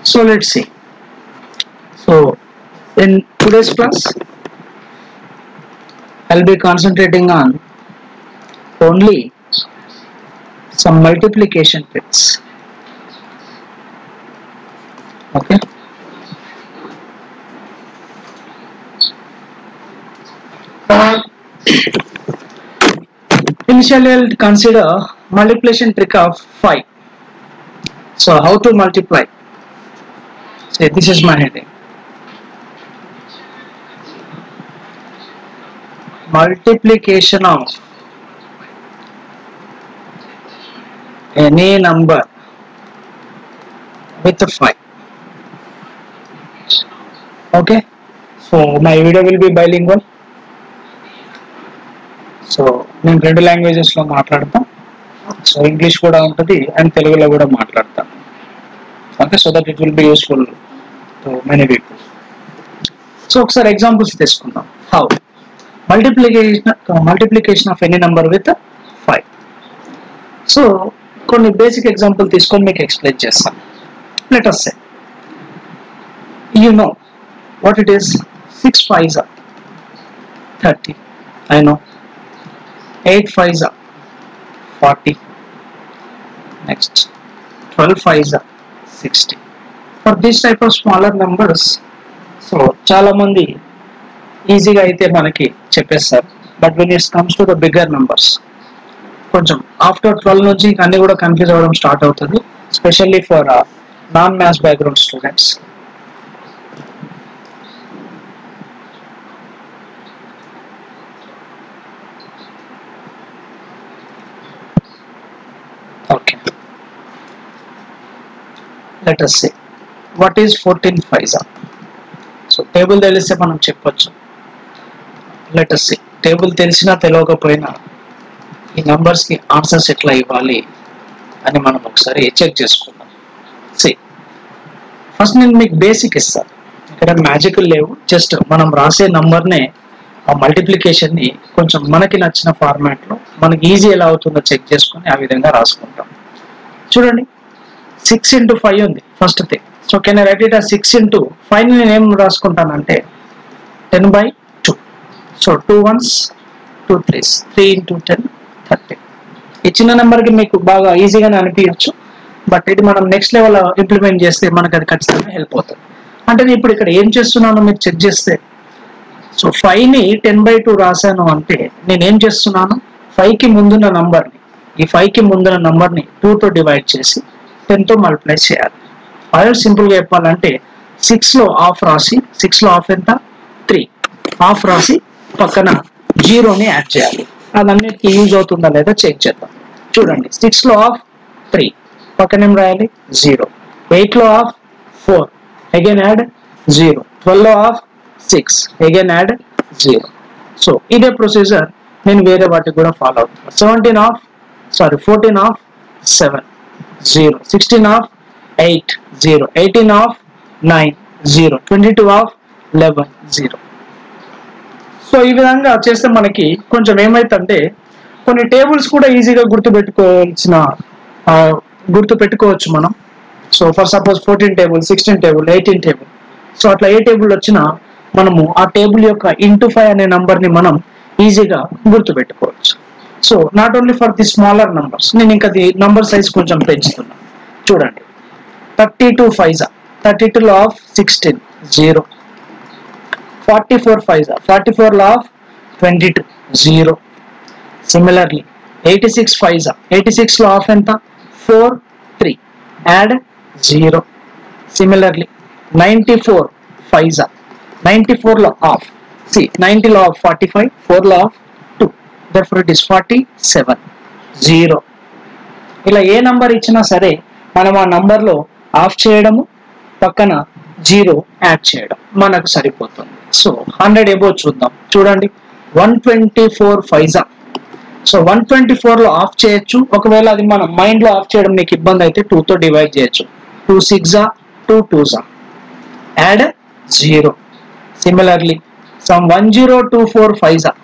So let's see. So in today's class, I'll be concentrating on only some multiplication tricks. Okay. Initially, I'll consider multiplication trick of 5. So how to multiply? Say this is my heading. Multiplication of any number with a 5. Okay. So my video will be bilingual. So నేను 2 లాంగ్వేజెస్లో మాట్లాడతాను. So English కూడా ఉంటుంది and తెలుగులో కూడా మాట్లాడతాను. Okay, so that it will be useful to many people. So ఒకసారి examples తీసుకుందాం. How multiplication of any number with 5. So కొన్ని బేసిక్ ఎగ్జాంపుల్ తీసుకొని మీకు ఎక్స్ప్లెయిన్ చేస్తాను. Let us say you know what it is. 6 5s are 30. I know. 8 5s are 40. Next 12 5s are 60. For this type of smaller numbers, so చాలా మంది ఈజీగా అయితే మనకి చెప్పేస్తారు. But when it comes to the bigger numbers, కొంచెం after 12 నుంచి అన్ని కూడా కన్ఫ్యూజ్ అవ్వడం స్టార్ట్ అవుతుంది, specially for non maths background students. Okay, let us see what is 14 5s are. So table తెలిస్తే మనం చెప్పొచ్చు. let us see, టేబుల్ తెలిసినా తెలియకపోయినా ఈ నంబర్స్ కి ఆన్సర్స్ ఎట్లా ఇవ్వాలి అని మనం ఒకసారి చెక్ చేసుకుందాం. సి ఫస్ట్ నేను మీకు బేసిక్ ఇస్తాను. ఇక్కడ మ్యాజికల్ లేవు, జస్ట్ మనం రాసే నంబర్నే ఆ మల్టిప్లికేషన్ని కొంచెం మనకి నచ్చిన ఫార్మాట్లో మనకి ఈజీ ఎలా అవుతుందో చెక్ చేసుకొని ఆ విధంగా రాసుకుంటాం. చూడండి, 6 into 5 ఉంది first thing. So can I right it as 6 into 5 నేను ఏం రాసుకుంటానంటే 10/2. So 2 1s 2 3s 3 into 10 30. ఈ చిన్న నెంబర్కి మీకు బాగా ఈజీగానే అనిపించవచ్చు, బట్ ఇది మనం నెక్స్ట్ లెవెల్ ఇంప్లిమెంట్ చేస్తే మనకు అది ఖచ్చితంగా హెల్ప్ అవుతుంది. అంటే నేను ఇప్పుడు ఇక్కడ ఏం చేస్తున్నానో మీరు చెక్ చేస్తే, సో 5ని 10/2 రాశాను అంటే నేను ఏం చేస్తున్నాను, 5కి ముందున్న నంబర్ని, ఈ 5కి ముందున్న నంబర్ని 2తో డివైడ్ చేసి 10తో మల్టిప్లై చేయాలి. అదే సింపుల్గా చెప్పాలంటే 6లో హాఫ్ రాసి, 6లో హాఫ్ ఎంత 3, హాఫ్ రాసి పక్కన 0ని యాడ్ చేయాలి. అది అన్నిటికీ యూజ్ అవుతుందా లేదా చెక్ చేద్దాం. చూడండి, 6లో హాఫ్ 3, పక్కన ఏం రాయాలి 0, 8లో హాఫ్ 4, అగైన్ యాడ్ 0, 12లో హాఫ్ 6, again add 0. సో ఇదే ప్రొసీజర్ నేను వేరే వాటికి కూడా ఫాలో అవుతాను. 14 of 7 0, 16 of 8 0, 18 of 9 0, 22 of 11 0. So ఈ విధంగా చేస్తే మనకి కొంచెం ఏమైతుందంటే కొన్ని టేబుల్స్ కూడా ఈజీగా గుర్తుపెట్టుకోవచ్చు మనం. So for suppose 14 table, 16 table, 18 table. So అట్లా ఏ టేబుల్ వచ్చినా మనము ఆ టేబుల్ యొక్క ఇంటూ 5 అనే నంబర్ని మనం ఈజీగా గుర్తుపెట్టుకోవచ్చు. So not only for the smaller numbers, నేను ఇంకా ది నంబర్ సైజ్ కొంచెం పెంచుతున్నాను. చూడండి, 32 5s are 32లో హాఫ్ 16 0, 44 5s are 44లో హాఫ్ 22 0. సిమిలర్లీ 86 5s are 86లో హాఫ్ ఎంత 4 3, యాడ్ 0. సిమిలర్లీ 94 5s are 94లో హాఫ్, 90లో హాఫ్ 45, 4లో హాఫ్ 2, therefore it is 47 0. ఇలా ఏ నంబర్ ఇచ్చినా సరే మనం ఆ నంబర్లో హాఫ్ చేయడము, పక్కన 0 యాడ్ చేయడం మనకు సరిపోతుంది. సో 100 ఎబో చూద్దాం. చూడండి, 124 5s are. సో 124లో హాఫ్ చేయొచ్చు. ఒకవేళ అది మనం మైండ్లో హాఫ్ చేయడం మీకు ఇబ్బంది అయితే 2తో డివైడ్ చేయొచ్చు. 2 6s are 2 2s are, add 0. Similarly, some 1024 5s are.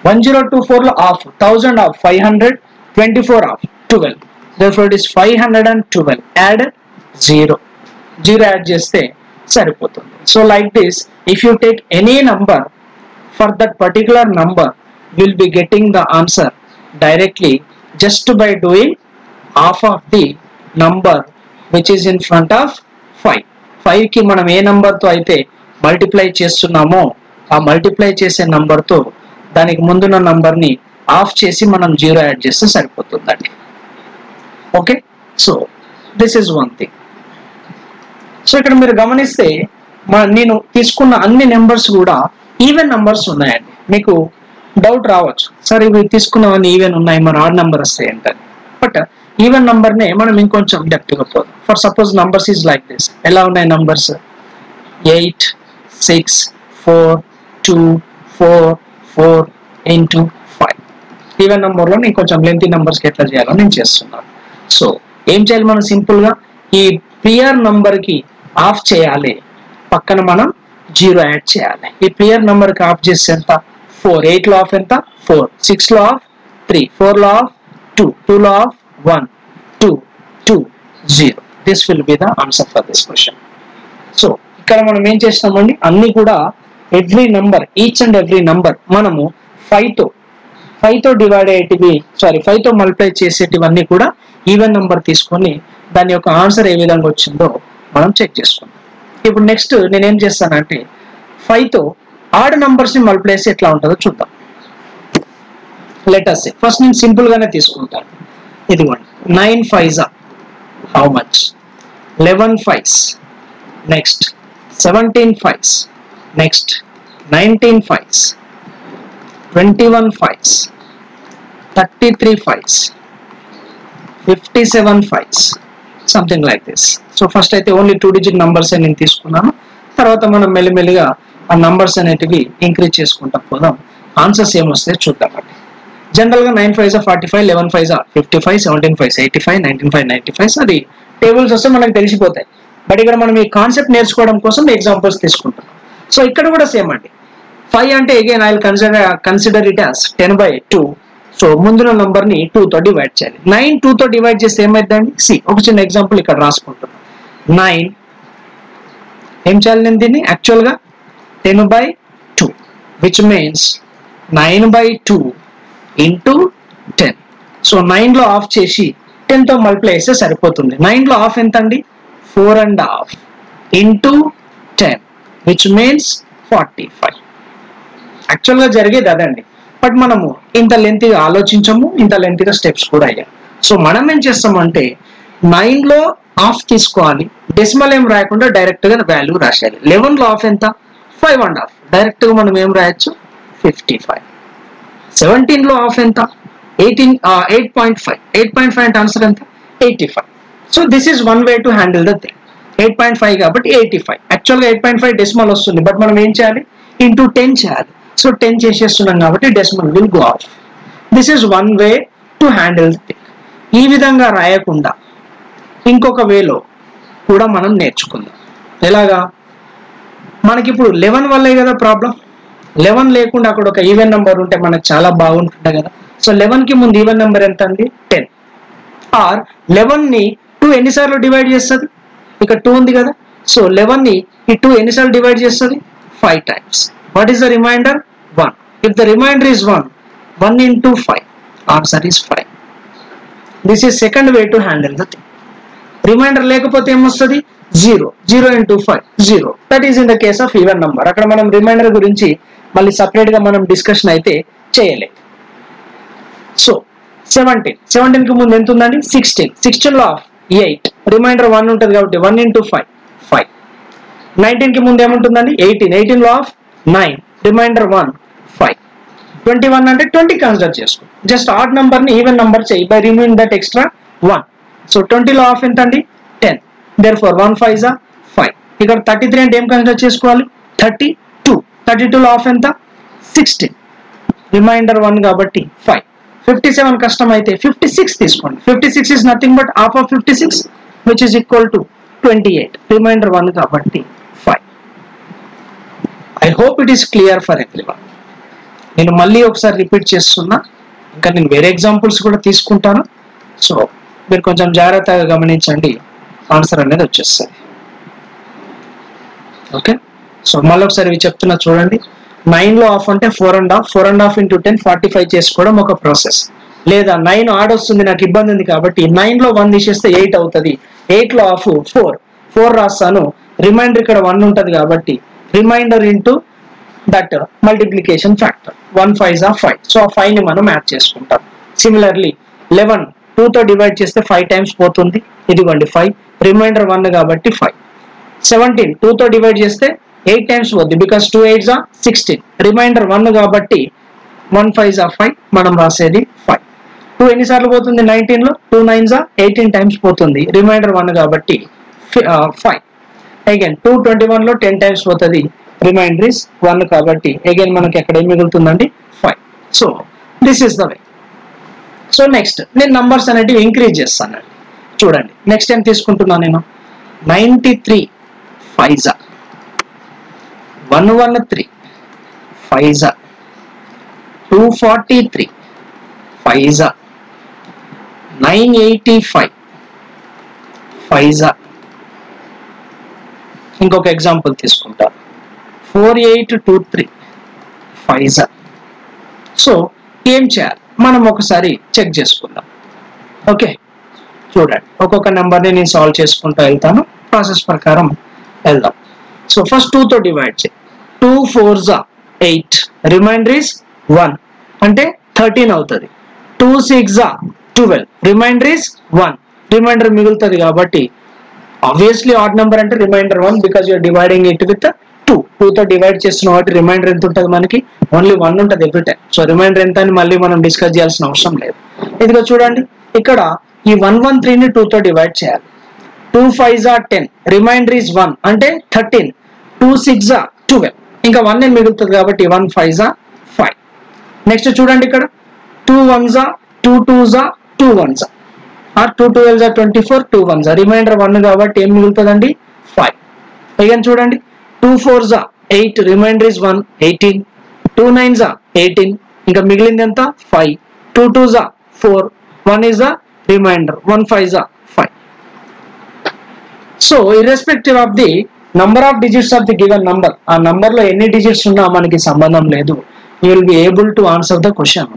1024లో half 1000 of 500, 24 of 12. Therefore, it is 512. Add 0. Zero add చేస్తే సరిపోతుంది. So like this if you take any number for that particular number will be getting the answer directly just by doing half of the number which is in front of 5. 5 కి మనం ఏ number తో అయితే multiply చేస్తున్నామో ఆ multiply చేసే number తో దానికి ముందున్న నంబర్ ని ఆఫ్ చేసి మనం జీరో యాడ్ చేస్తే సరిపోతుందండి. Okay, so this is one thing. So ఇక్కడ మీరు గమనిస్తే నేను తీసుకున్న అన్ని నెంబర్స్ కూడా ఈవెన్ నంబర్స్ ఉన్నాయండి. మీకు డౌట్ రావచ్చు, సరే ఇవి తీసుకున్నవన్నీ ఈవెన్ ఉన్నాయి, మరి ఆడ్ నెంబర్ వస్తాయి ఏంటని. బట్ ఈవెన్ నంబర్ నే మనం ఇంకొంచెం డెప్త్ గా పోదాం. For suppose numbers is like this. ఎలా ఉన్నాయి నంబర్స్? 8 6 4 2 4 4 into 5. ఈవెన్ నంబర్ లో నేను కొంచెం లెంతీ నంబర్స్ కి ఎట్లా చేయాలో నేను చేస్తున్నాను. సో ఏం చేయాలి మనం? సింపుల్ గా ఈ ప్రియర్ నంబర్ కి ఆఫ్ చేయాలి, పక్కన మనం జీరో యాడ్ చేయాలి. ఈ ప్రియర్ నంబర్ కి ఆఫ్ చేస్తే ఎంత? 4. 8 లో ఆఫ్ ఎంత? 4. 6 లో ఆఫ్ 3. 4 లో ఆఫ్ 2. 2 లో of 1 2 2 0. This will be the answer for this question. So ఇక్కడ మనం ఏం చేస్తామండి, అన్ని కూడా every number, each and every number మనము 5 తో డివైడ్ అయ్యేటివి, 5 తో మల్టిప్లై చేసేటివన్నీ కూడా ఈవెన్ నంబర్ తీసుకొని దాని యొక్క ఆన్సర్ ఏ విధంగా వచ్చిందో మనం చెక్ చేసుకుందాం. ఇప్పుడు నెక్స్ట్ నేనేం చేస్తానంటే 5 తో ఆడ్ నంబర్స్ ని మల్టిప్లై చేసి ఎట్లా ఉంటుందో చూద్దాం. లెట్ us say ఫస్ట్ నేను సింపుల్ గానే తీసుకుంటాను. ఇదిగోండి 9 5s how much? 11 5s, next 17 5s, next 19 5s, 21 5s, 33 5s, 57 5s, something like this. So first అయితే ఓన్లీ 2 digit నంబర్స్ నేను తీసుకున్నాను. తర్వాత మనం మెల్లిమెల్లిగా ఆ నంబర్స్ అనేటివి ఇంక్రీజ్ చేసుకుంటా పోదాం. ఆన్సర్స్ ఏమొస్తాయో చూద్దామండి. జనరల్ గా 9 5s 45, 11 5s 55, 17 5s 85, 19 5 95. అది టేబుల్స్ వస్తే మనకు తెలిసిపోతాయి. బట్ ఇక్కడ మనం ఈ కాన్సెప్ట్ నేర్చుకోవడం కోసం ఎగ్జాంపుల్స్ తీసుకుంటాం. సో ఇక్కడ కూడా సేమ్ అండి. 5 అంటే again I will consider it as 10/2. So ముందున్న నంబర్ ని 2 తో డివైడ్ చేయాలి. 9 2 తో డివైడ్ చేస్తే ఏమైందండి? ఒక చిన్న ఎగ్జాంపుల్ ఇక్కడ రాసుకుంటున్నాను. 9 ఏం చేయాలి నేను దీన్ని? యాక్చువల్ గా 10/2, which means 9/2 into 10. సో 9 లో ఆఫ్ చేసి 10 తో మల్టిప్లై చేస్తే సరిపోతుంది. 9 లో ఆఫ్ ఎంత అండి? 4.5 into 10, which means 45. యాక్చువల్ గా జరిగేది అదండి. బట్ మనము ఇంత లెంతీగా ఆలోచించము, ఇంత లెంతీగా స్టెప్స్ కూడా అయ్యాం. సో మనం ఏం చేస్తామంటే 9 లో ఆఫ్ తీసుకోవాలి, డెసిమల్ ఏం రాయకుండా డైరెక్ట్ గా వాల్యూ రాసేయాలి. 11 లో ఆఫ్ ఎంత? 5.5. డైరెక్ట్ గా మనం ఏం రాయొచ్చు? 55. 17 లో ఆఫ్ ఎంత? 8.5. 8.5 అంటే ఆన్సర్ ఎంత? 85. So this is one way to handle the thing. 8.5 కాబట్టి 85. యాక్చువల్ గా 8.5 డెసిమల్ వస్తుంది, బట్ మనం ఏం చేయాలి? ఇంటూ 10 చేయాలి. సో 10 చేసేస్తున్నాం కాబట్టి decimal will go of. This is one way to handle the thing. ఈ విధంగా రాయకుండా ఇంకొక వేలో కూడా మనం నేర్చుకుందాం. ఎలాగా? మనకి ఇప్పుడు 11 వల్లే కదా ప్రాబ్లం. 11 లేకుండా అక్కడ ఒక ఈవెన్ నెంబర్ ఉంటే మనకు చాలా బాగుంటుండే కదా. సో 11 కి ముందు ఈవెన్ నెంబర్ ఎంత అండి? 10. ఆర్ 11 ని 2 ఎన్నిసార్లు డివైడ్ చేస్తుంది? ఇక్కడ 2 ఉంది కదా. సో 11 ని ఈ 2 ఎన్నిసార్లు డివైడ్ చేస్తుంది? 5 times. What is the remainder? 1. If the remainder is 1, 1 into 5, answer is 5. This is second way to handle the thing. Remainder లేకపోతే ఏమొస్తుంది? 0. 0 into 5 0. That is in the case of even number. అక్కడ మనం reminder గురించి మళ్ళీ separate గా మనం discussion అయితే చేయలేదు. సో 17 కి ముందు ఎంత ఉందండి? 16. 16 లో ఆఫ్ 8, రిమైండర్ 1 ఉంటుంది కాబట్టి 1 into 5 5. 19 కి ముందు ఏముంటుందండి? 18. 18 లో ఆఫ్ 9, రిమైండర్ 1 5. 21 అంటే 20 కన్సిడర్ చేసుకో. జస్ట్ ఆడ్ నంబర్ ని ఈవెన్ నంబర్ చేయి by removing that extra 1. So 20 లో ఆఫ్ ఎంత అండి? 10. Therefore 1 5s 5. ఇక్కడ 33 అంటే ఏం కన్సిడర్ చేసుకోవాలి? 32. 32 లో ఆఫ్ ఎంత? 16, రిమైండర్ 1 కాబట్టి 5. 57 కష్టం అయితే 56 తీసుకోండి. 56 is nothing but half of 56, which is equal to 28, reminder 1 కాబట్టి 5. I hope it is clear for everyone. నేను మళ్ళీ ఒకసారి రిపీట్ చేస్తున్నా, ఇంకా నేను వేరే ఎగ్జాంపుల్స్ కూడా తీసుకుంటాను. సో మీరు కొంచెం జాగ్రత్తగా గమనించండి, ఆన్సర్ అనేది వచ్చేస్తుంది. ఓకే, సో మళ్ళీ ఒకసారి ఇవి చెప్తున్నా చూడండి. 9లో హాఫ్ అంటే 4.5, 4.5 into 10 45 చేసుకోవడం ఒక ప్రాసెస్. లేదా 9 ఆడ్ వస్తుంది, నాకు ఇబ్బంది ఉంది కాబట్టి 9లో 1 తీసేస్తే 8 అవుతుంది. 8లో హాఫ్ 4 రాస్తాను, రిమైండర్ ఇక్కడ 1 ఉంటుంది కాబట్టి remainder into that multiplication factor 1 5s are 5. So ఆ 5 ని మనం యాడ్ చేసుకుంటాం. సిమిలర్లీ 11 2తో డివైడ్ చేస్తే 5 times పోతుంది, ఇదిగోండి 5, రిమైండర్ 1 కాబట్టి 5. 17 2తో డివైడ్ చేస్తే 8 times పోద్ది, బికాస్ 2 8s are 16, రిమైండర్ 1 కాబట్టి 1 5s are 5, మనం రాసేది 5. 2 ఎన్నిసార్లు పోతుంది 19లో, 2 9s are 18 times పోతుంది, రిమైండర్ 1 కాబట్టి 5. అగైన్ 2 21లో 10 times పోతుంది, రిమైండర్ ఇస్ 1 కాబట్టి అగైన్ మనకి ఎక్కడ ఏం మిగులుతుందండి 5. So this is the way. So next నేను నంబర్స్ అనేటివి ఇంక్రీజ్ చేస్తానండి. చూడండి నెక్స్ట్ ఏం తీసుకుంటున్నాను నేను, 93 5s are 113 5s are 243 5s are 985 5s are. ఇంకొక ఎగ్జాంపుల్ తీసుకుంటా, 4823 5s are. సో ఏం చేయాలి మనం ఒకసారి చెక్ చేసుకుందాం. ఓకే, చూడండి ఒక్కొక్క నెంబర్ని నేను సాల్వ్ చేసుకుంటూ వెళ్తాను, ప్రాసెస్ ప్రకారం వెళ్దాం. సో ఫస్ట్ 2తో డివైడ్ చేయి, 2 4s are 8, రిమైండర్ ఇస్ 1 అంటే 13 అవుతుంది. 2 6s are 12, remainder is 1, remainder మిగులుతుంది కాబట్టి ఆబ్వియస్లీ ఆడ్ నెంబర్ అంటే remainder 1, because you're dividing it with 2. 2తో డివైడ్ చేస్తున్న కాబట్టి రిమైండర్ ఎంత ఉంటుంది మనకి, ఓన్లీ 1 ఉంటుంది ఎవ్రీ టైం. సో రిమైండర్ ఎంత అని మళ్ళీ మనం డిస్కస్ చేయాల్సిన అవసరం లేదు. ఇదిగో చూడండి ఇక్కడ ఈ 113ని 2తో డివైడ్ చేయాలి. 2 5s are 10, రిమైండర్ ఇస్ 1 అంటే 13, 2 6s are 12, ఇంకా 1 మిగులుతుంది కాబట్టి 1 5s are 5. నెక్స్ట్ చూడండి ఇక్కడ 2 1s are 2 2s are 2 1s are, 2 12s are 24, 2 1s are, reminder 1 కాబట్టి ఏం మిగులుతుందండి 5. అగైన్ చూడండి 2 4s are 8, remainder is 1 18, 2 9s are 18, ఇంకా మిగిలింది ఎంత 5, 2 2s are 4, 1 is a remainder, 1 5s are 5. So irrespective of the number of digits of the given number, ఆ number లో ఎన్ని digits ఉన్నా మనకి సంబంధం లేదు, you will be able to answer the question.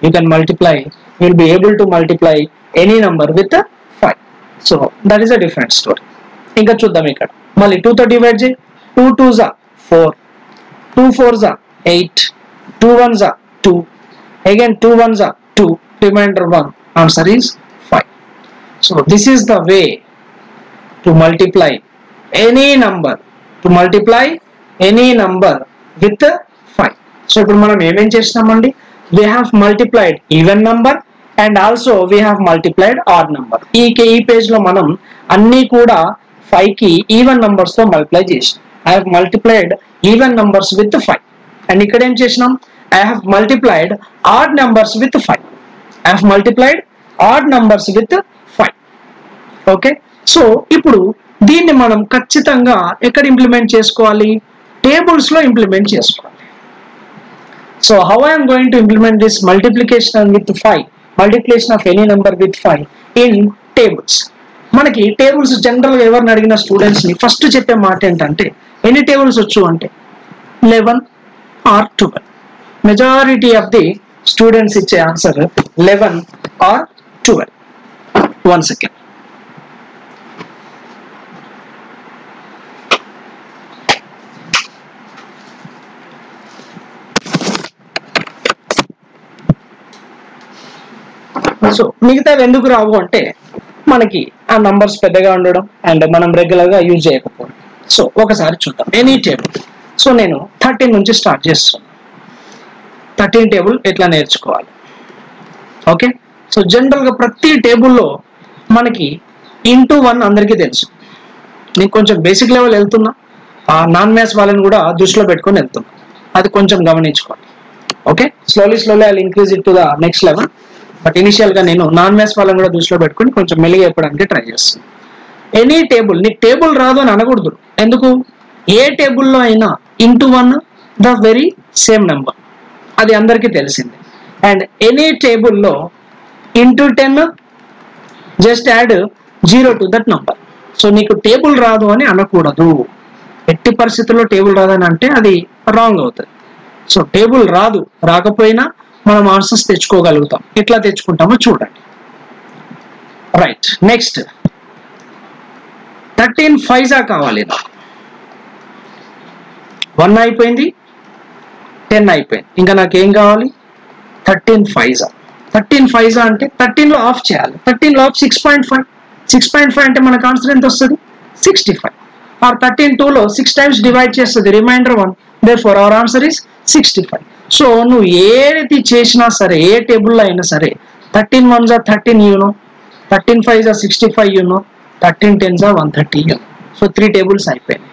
You can multiply, you will be able to multiply any number with 5. So that is a different story. ఇంకా చూద్దాం ఇక్కడ మళ్ళీ 2తో డివైడ్ చేయి, 2 2s are 4, 2 4s are 8, 2 1s are 2, again 2 1s are 2, remainder 1, answer is 5. So this is the way to multiply any number, with 5. So ఇప్పుడు మనం ఏమేం చేస్తామండి, we have multiplied even number and also we have multiplied odd number. ఈ page లో మనం అన్ని కూడా 5 కి ఈవెన్ నంబర్స్ తో మల్టిప్లై చేసాం. I have multiplied even numbers with 5. And ఇక్కడ ఏం చేసినాం, I have multiplied odd numbers with 5. I have multiplied odd numbers with 5. Okay, so ఇప్పుడు దీన్ని మనం ఖచ్చితంగా ఎక్కడ ఇంప్లిమెంట్ చేసుకోవాలి, టేబుల్స్ లో ఇంప్లిమెంట్ చేసుకోవాలి. So how I am going to implement this multiplication with 5, multiplication of any number with 5 in tables. మనకి tables general గా ఎవరిని అడిగిన స్టూడెంట్స్ ని ఫస్ట్ చెప్పే మాట ఏంటంటే ఎన్ని టేబుల్స్ వచ్చు అంటే 11 or 12. Majority of the students ఇచ్చే ఆన్సర్ 11 or 12. 1 second. సో మిగతావి ఎందుకు రావు అంటే మనకి ఆ నంబర్స్ పెద్దగా ఉండడం అండ్ మనం రెగ్యులర్ గా యూజ్ చేయకపోవడం. సో ఒకసారి చూద్దాం ఎనీ టేబుల్. సో నేను 13 నుంచి స్టార్ట్ చేస్తున్నాను. 13 టేబుల్ ఎట్లా నేర్చుకోవాలి. ఓకే, సో జనరల్ గా ప్రతి టేబుల్లో మనకి ఇంటూ 1 అందరికీ తెలుసు. నేను కొంచెం బేసిక్ లెవెల్ వెళ్తున్నా, ఆ నాన్ మ్యాథ్స్ వాళ్ళని కూడా దృష్టిలో పెట్టుకొని వెళ్తున్నా, అది కొంచెం గమనించుకోండి. Okay, slowly I will increase it to the next level. But initial గా నేను నాన్ మ్యాథ్స్ వాళ్ళని కూడా దృష్టిలో పెట్టుకుని కొంచెం మెల్లిగా చెప్పడానికి ట్రై చేస్తాను. ఎనీ టేబుల్, నీకు టేబుల్ రాదు అని అనకూడదు. ఎందుకు, ఏ టేబుల్లో అయినా into 1 the very same number, అది అందరికీ తెలిసింది. అండ్ ఎనీ టేబుల్లో into 10 just add 0 to that number. So నీకు టేబుల్ రాదు అని అనకూడదు. ఎట్టి పరిస్థితుల్లో టేబుల్ రాదని అంటే అది రాంగ్ అవుతుంది. సో టేబుల్ రాకపోయినా మనం ఆన్సర్స్ తెచ్చుకోగలుగుతాం. ఎట్లా తెచ్చుకుంటామో చూడండి. రైట్, నెక్స్ట్ 13 5s కావాలి. 1 అయిపోయింది, 10 అయిపోయింది, ఇంకా నాకు ఏం కావాలి? 13 5s. 13 5s అంటే 13లో ఆఫ్ చేయాలి. 13లో ఆఫ్ 6.5. 6.5 అంటే మనకు ఆన్సర్ ఎంత వస్తుంది? 65. ఆర్ 13 2లో 6 times డివైడ్ చేస్తుంది, remainder 1. Therefore our answer is 65. So నువ్వు ఏది చేసినా సరే, ఏ టేబుల్లో అయినా సరే, 13 1s 13 you know, 13 5s 65 you know, 13 10s 130 you know. So 3 tables అయిపోయినాయి.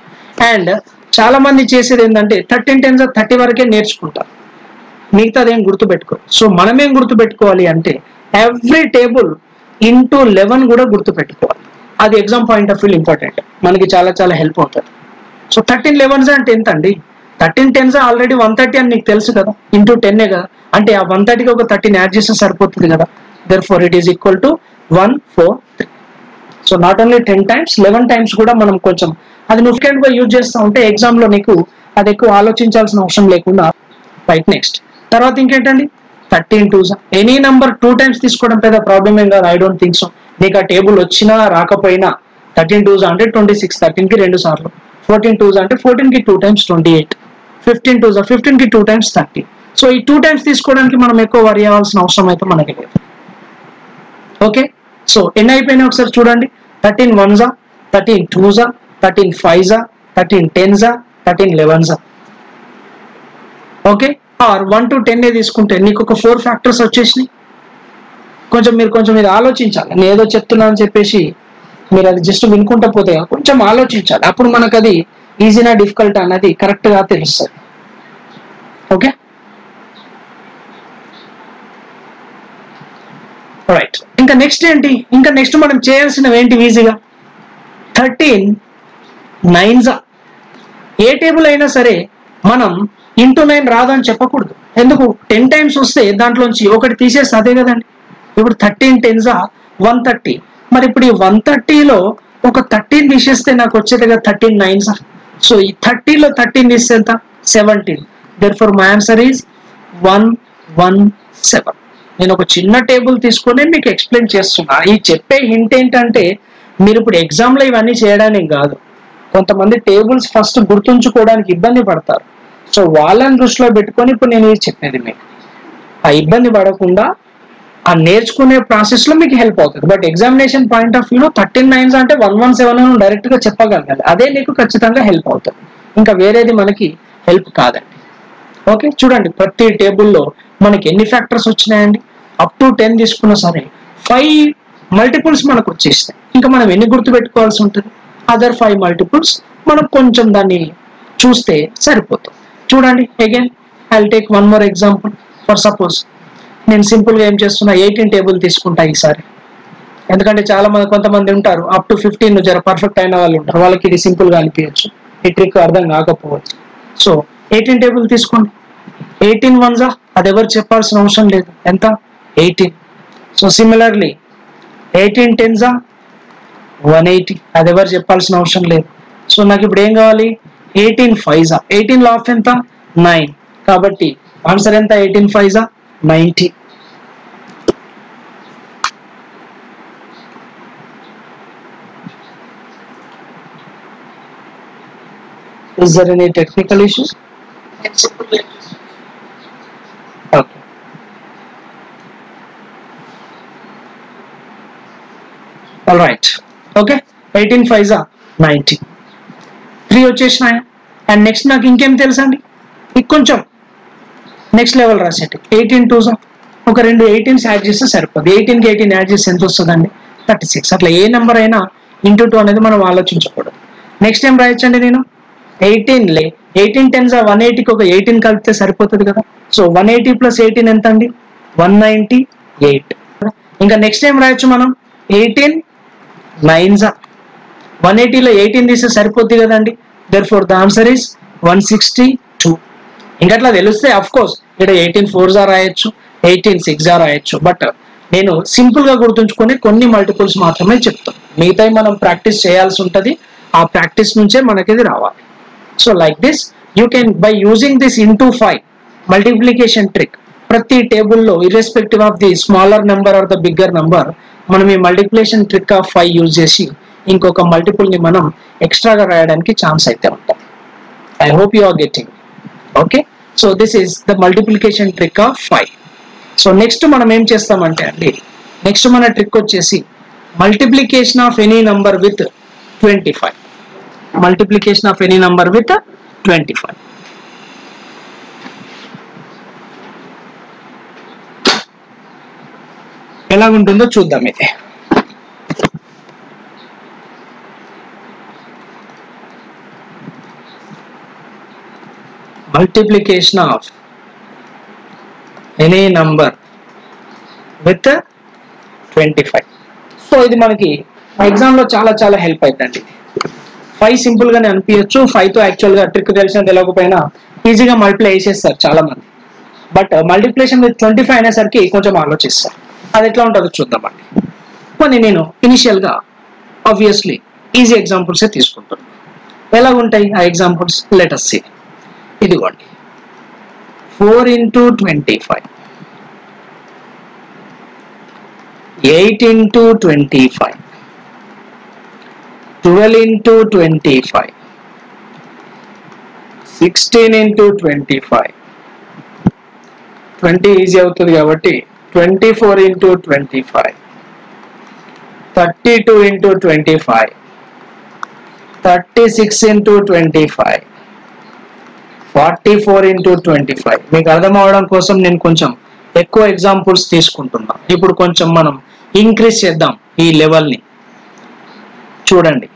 అండ్ చాలా మంది చేసేది ఏంటంటే 13 10s 30 వరకే నేర్చుకుంటారు, మిగతాది ఏం గుర్తుపెట్టుకో. సో మనం ఏం గుర్తుపెట్టుకోవాలి అంటే ఎవ్రీ టేబుల్ ఇంటూ 11 కూడా గుర్తుపెట్టుకోవాలి. అది exam point of view important, మనకి చాలా చాలా హెల్ప్ అవుతుంది. సో 13 11s అంటే ఎంత అండి? 13 10s ఆల్రెడీ 130 అని నీకు తెలుసు కదా, ఇంటూ 10 కదా, అంటే ఆ 130కి ఒక 13 యాడ్ చేస్తే సరిపోతుంది కదా. Therefore it is equal to 143. So not only 10 times 11 times కూడా మనం కొంచెం అది నువ్వు ఫ్రీక్వెంట్గా యూజ్ చేస్తూ ఉంటే ఎగ్జామ్లో నీకు అది ఎక్కువ ఆలోచించాల్సిన అవసరం లేకుండా. రైట్, నెక్స్ట్ తర్వాత ఇంకేంటండి? 13 2s. ఎనీ నెంబర్ 2 times తీసుకోవడం పెద్ద ప్రాబ్లమ్ ఏం కాదు. I don't think so. నీకు ఆ టేబుల్ వచ్చినా రాకపోయినా 13 2s అంటే 26, 13కి 2 సార్లు. 14 2s అంటే 14కి 2 times 28. 15 2s 15కి 2 times 30. సో ఈ 2 times తీసుకోవడానికి మనం ఎక్కువ వరి అవ్వాల్సిన అవసరం అయితే మనకి లేదు. ఓకే, సో ఎన్ని అయిపోయినాయి ఒకసారి చూడండి. 13 1s, 13 2s, 13 5s, 13 10s, 13 11s. Okay, are 1 to 10 తీసుకుంటే నీకు ఒక 4 ఫ్యాక్టర్స్ వచ్చేసినాయి. కొంచెం మీరు ఆలోచించాలి. నేను ఏదో చెప్తున్నా అని చెప్పేసి మీరు అది జస్ట్ వినుకుంటా పోతే కొంచెం ఆలోచించాలి. అప్పుడు మనకు అది ఈజీనా డిఫికల్ట్ అన్నది కరెక్ట్గా తెలుస్తుంది. Okay, right. ఇంకా నెక్స్ట్ ఏంటి? ఇంకా నెక్స్ట్ మనం చేయాల్సినవి ఏంటి ఈజీగా? 13 9s. ఏ టేబుల్ అయినా సరే మనం ఇంటూ 9 రాదని చెప్పకూడదు. ఎందుకు? 10 times వస్తే దాంట్లోంచి ఒకటి తీసేస్తే అదే కదండి. ఇప్పుడు 13 10s 130. మరి ఇప్పుడు ఈ 130లో ఒక 13 తీసేస్తే నాకు వచ్చేది కదా 13 9s. సో ఈ 30లో 13 తీస్తే ఎంత? 17. Therefore my answer is 117. నేను ఒక చిన్న టేబుల్ తీసుకొని మీకు ఎక్స్ప్లెయిన్ చేస్తున్నా. ఈ చెప్పే హింట్ ఏంటంటే మీరు ఇప్పుడు ఎగ్జామ్లో ఇవన్నీ చేయడానికి కాదు. కొంతమంది టేబుల్స్ ఫస్ట్ గుర్తుంచుకోవడానికి ఇబ్బంది పడతారు. సో వాళ్ళని దృష్టిలో పెట్టుకొని ఇప్పుడు నేను ఇది చెప్పేది మీకు ఆ ఇబ్బంది పడకుండా ఆ నేర్చుకునే ప్రాసెస్లో మీకు హెల్ప్ అవుతుంది. బట్ ఎగ్జామినేషన్ పాయింట్ ఆఫ్ వ్యూలో 13 9s అంటే 117 డైరెక్ట్గా చెప్పగలగాలి. అదే నీకు ఖచ్చితంగా హెల్ప్ అవుతుంది, ఇంకా వేరేది మనకి హెల్ప్ కాదండి. ఓకే, చూడండి ప్రతి టేబుల్లో మనకి ఎన్ని ఫ్యాక్టర్స్ వచ్చినాయండి? అప్ టు 10 తీసుకున్నా సరే 5 మల్టిపుల్స్ మనకు వచ్చేస్తాయి. ఇంకా మనం ఎన్ని గుర్తుపెట్టుకోవాల్సి ఉంటుంది? అదర్ 5 మల్టిపుల్స్ మనం కొంచెం దాన్ని చూస్తే సరిపోతుంది. చూడండి, again I will take one more example. For suppose నేను సింపుల్గా ఏం చేస్తున్నా, 18 టేబుల్ తీసుకుంటా ఈసారి. ఎందుకంటే కొంతమంది ఉంటారు అప్ టు 15 జర పర్ఫెక్ట్ అయిన వాళ్ళు ఉంటారు, వాళ్ళకి ఇది సింపుల్గా అనిపించచ్చు, ఈ ట్రిక్ అర్థం కాకపోవచ్చు. సో 18 టేబుల్ తీసుకోండి. 18 1s అది ఎవరు చెప్పాల్సిన అవసరం లేదు, ఎంత? 18. సో సిమిలర్లీ 18 10s 180, అది ఎవరు చెప్పాల్సిన అవసరం లేదు. సో నాకు ఇప్పుడు ఏం కావాలి? 18 5s. 18లో ఆఫ్ ఎంత? 9. కాబట్టి ఆన్సర్ ఎంత? 18 5s 90. Is there any technical issues? Okay. All right. Okay. 18 5s 90. 3 వచ్చేసినాయి. అండ్ నెక్స్ట్ నాకు ఇంకేం తెలుసండి? కొంచెం నెక్స్ట్ లెవెల్ రాసేటి 18 2s ఒక 2 18s యాడ్ చేస్తే సరిపోదు. 18కి 18 యాడ్ చేస్తే ఎంత వస్తుందండి? 36. అట్లా ఏ నెంబర్ అయినా ఇంటూ 2 అనేది మనం ఆలోచించకూడదు. నెక్స్ట్ ఏం రాయొచ్చండి నేను? 18 10s 180కి ఒక 18 కలిపితే సరిపోతుంది కదా. సో 180 ప్లస్ 18 ఎంత అండి? 198. ఇంకా నెక్స్ట్ ఏం రాయొచ్చు మనం? 18 9s. 180లో 18 తీస్తే సరిపోద్ది కదండి. Therefore the answer is 162. ఇంకా అట్లా తెలిస్తే అఫ్ కోర్స్ ఇక్కడ 18 4s రాయొచ్చు, 18 6s రాయొచ్చు. బట్ నేను సింపుల్ గా గుర్తుంచుకొని కొన్ని మల్టిపుల్స్ మాత్రమే చెప్తాను. మిగతాయి మనం ప్రాక్టీస్ చేయాల్సి ఉంటుంది. ఆ ప్రాక్టీస్ నుంచే మనకి ఇది రావాలి. So like this, you can, by using this into 5 multiplication trick, ప్రతి టేబుల్లో irrespective of the smaller number or the bigger number, మనం ఈ మల్టిప్లికేషన్ ట్రిక్ ఆఫ్ 5 యూజ్ చేసి ఇంకొక మల్టిపుల్ ని మనం ఎక్స్ట్రాగా రాయడానికి ఛాన్స్ అయితే ఉంటాం. I hope you are getting. Okay, so this is the multiplication trick of 5. So next మనం ఏం చేస్తామంటే అండి, నెక్స్ట్ మన ట్రిక్ వచ్చేసి multiplication of any number with 25. Multiplication of any number with 25. ఎలా ఉంటుందో చూద్దాం. ఇది multiplication of any number with 25. So ఇది మనకి ఎగ్జామ్ లో చాలా చాలా హెల్ప్ అవుతుంది. 5 సింపుల్ గానే అనిపించచ్చు, 5 తో యాక్చువల్ గా ట్రిక్ తెలిసిన తెలియకపోయినా ఈజీగా మల్టిప్లై చేసేస్తారు చాలా మంది. బట్ మల్టిప్లికేషన్ విత్ 25 అనేసరికి కొంచెం ఆలోచిస్తారు. అది ఎట్లా ఉంటుందో చూద్దామండి. కొన్ని నేను ఇనిషియల్ గా ఆబ్వియస్లీ ఈజీ ఎగ్జాంపుల్స్ తీసుకుంటాను. ఎలా ఉంటాయి ఆ ఎగ్జాంపుల్స్? Let us see. ఇదిగోండి, 4 into 25, 8 into 25, 12 into 25, 16 into 25, 20 easy అవుతుంది కాబట్టి 24 into 25, 32 into 25, 36 into 25, 44 into 25. మీకు అర్థం అవడం కోసం నేను కొంచెం ఎక్కువ ఎగ్జాంపుల్స్ తీసుకుంటున్నా. ఇప్పుడు కొంచెం మనం ఇంక్రీజ్ చేద్దాం ఈ లెవెల్ని. చూడండి,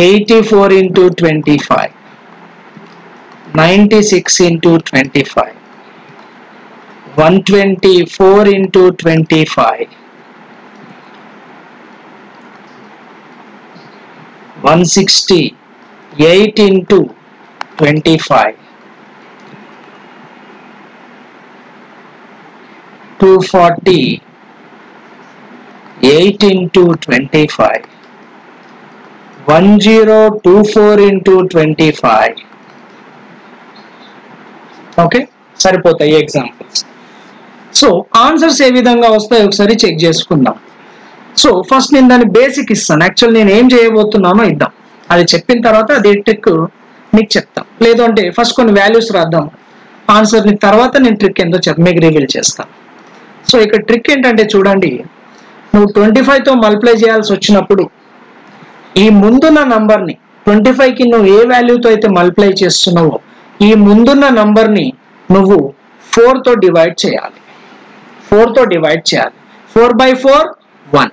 84 into 25, 96 into 25, 124 into 25, 168 into 25, 248 into 25, 1024 into 25. Okay, సరిపోతాయి ఎగ్జాంపుల్స్. సో ఆన్సర్స్ ఏ విధంగా వస్తాయో ఒకసారి చెక్ చేసుకుందాం. సో ఫస్ట్ నేను దాని బేసిక్ ఇస్తాను. యాక్చువల్ నేను ఏం చేయబోతున్నానో ఇద్దాం, అది చెప్పిన తర్వాత అది ట్రిక్ మీకు చెప్తాం. లేదు అంటే ఫస్ట్ కొన్ని వాల్యూస్ రాద్దాం, ఆన్సర్ని తర్వాత నేను ట్రిక్ ఏంటో మీకు రివీల్ చేస్తాను. సో ఇక్కడ ట్రిక్ ఏంటంటే చూడండి, నువ్వు 25తో మల్టిప్లై చేయాల్సి వచ్చినప్పుడు ఈ ముందున్న నంబర్ని 25కి నువ్వు ఏ వాల్యూతో అయితే మల్టిప్లై చేస్తున్నావో ఈ ముందున్న నంబర్ని నువ్వు 4తో డివైడ్ చేయాలి. 4 by 4 1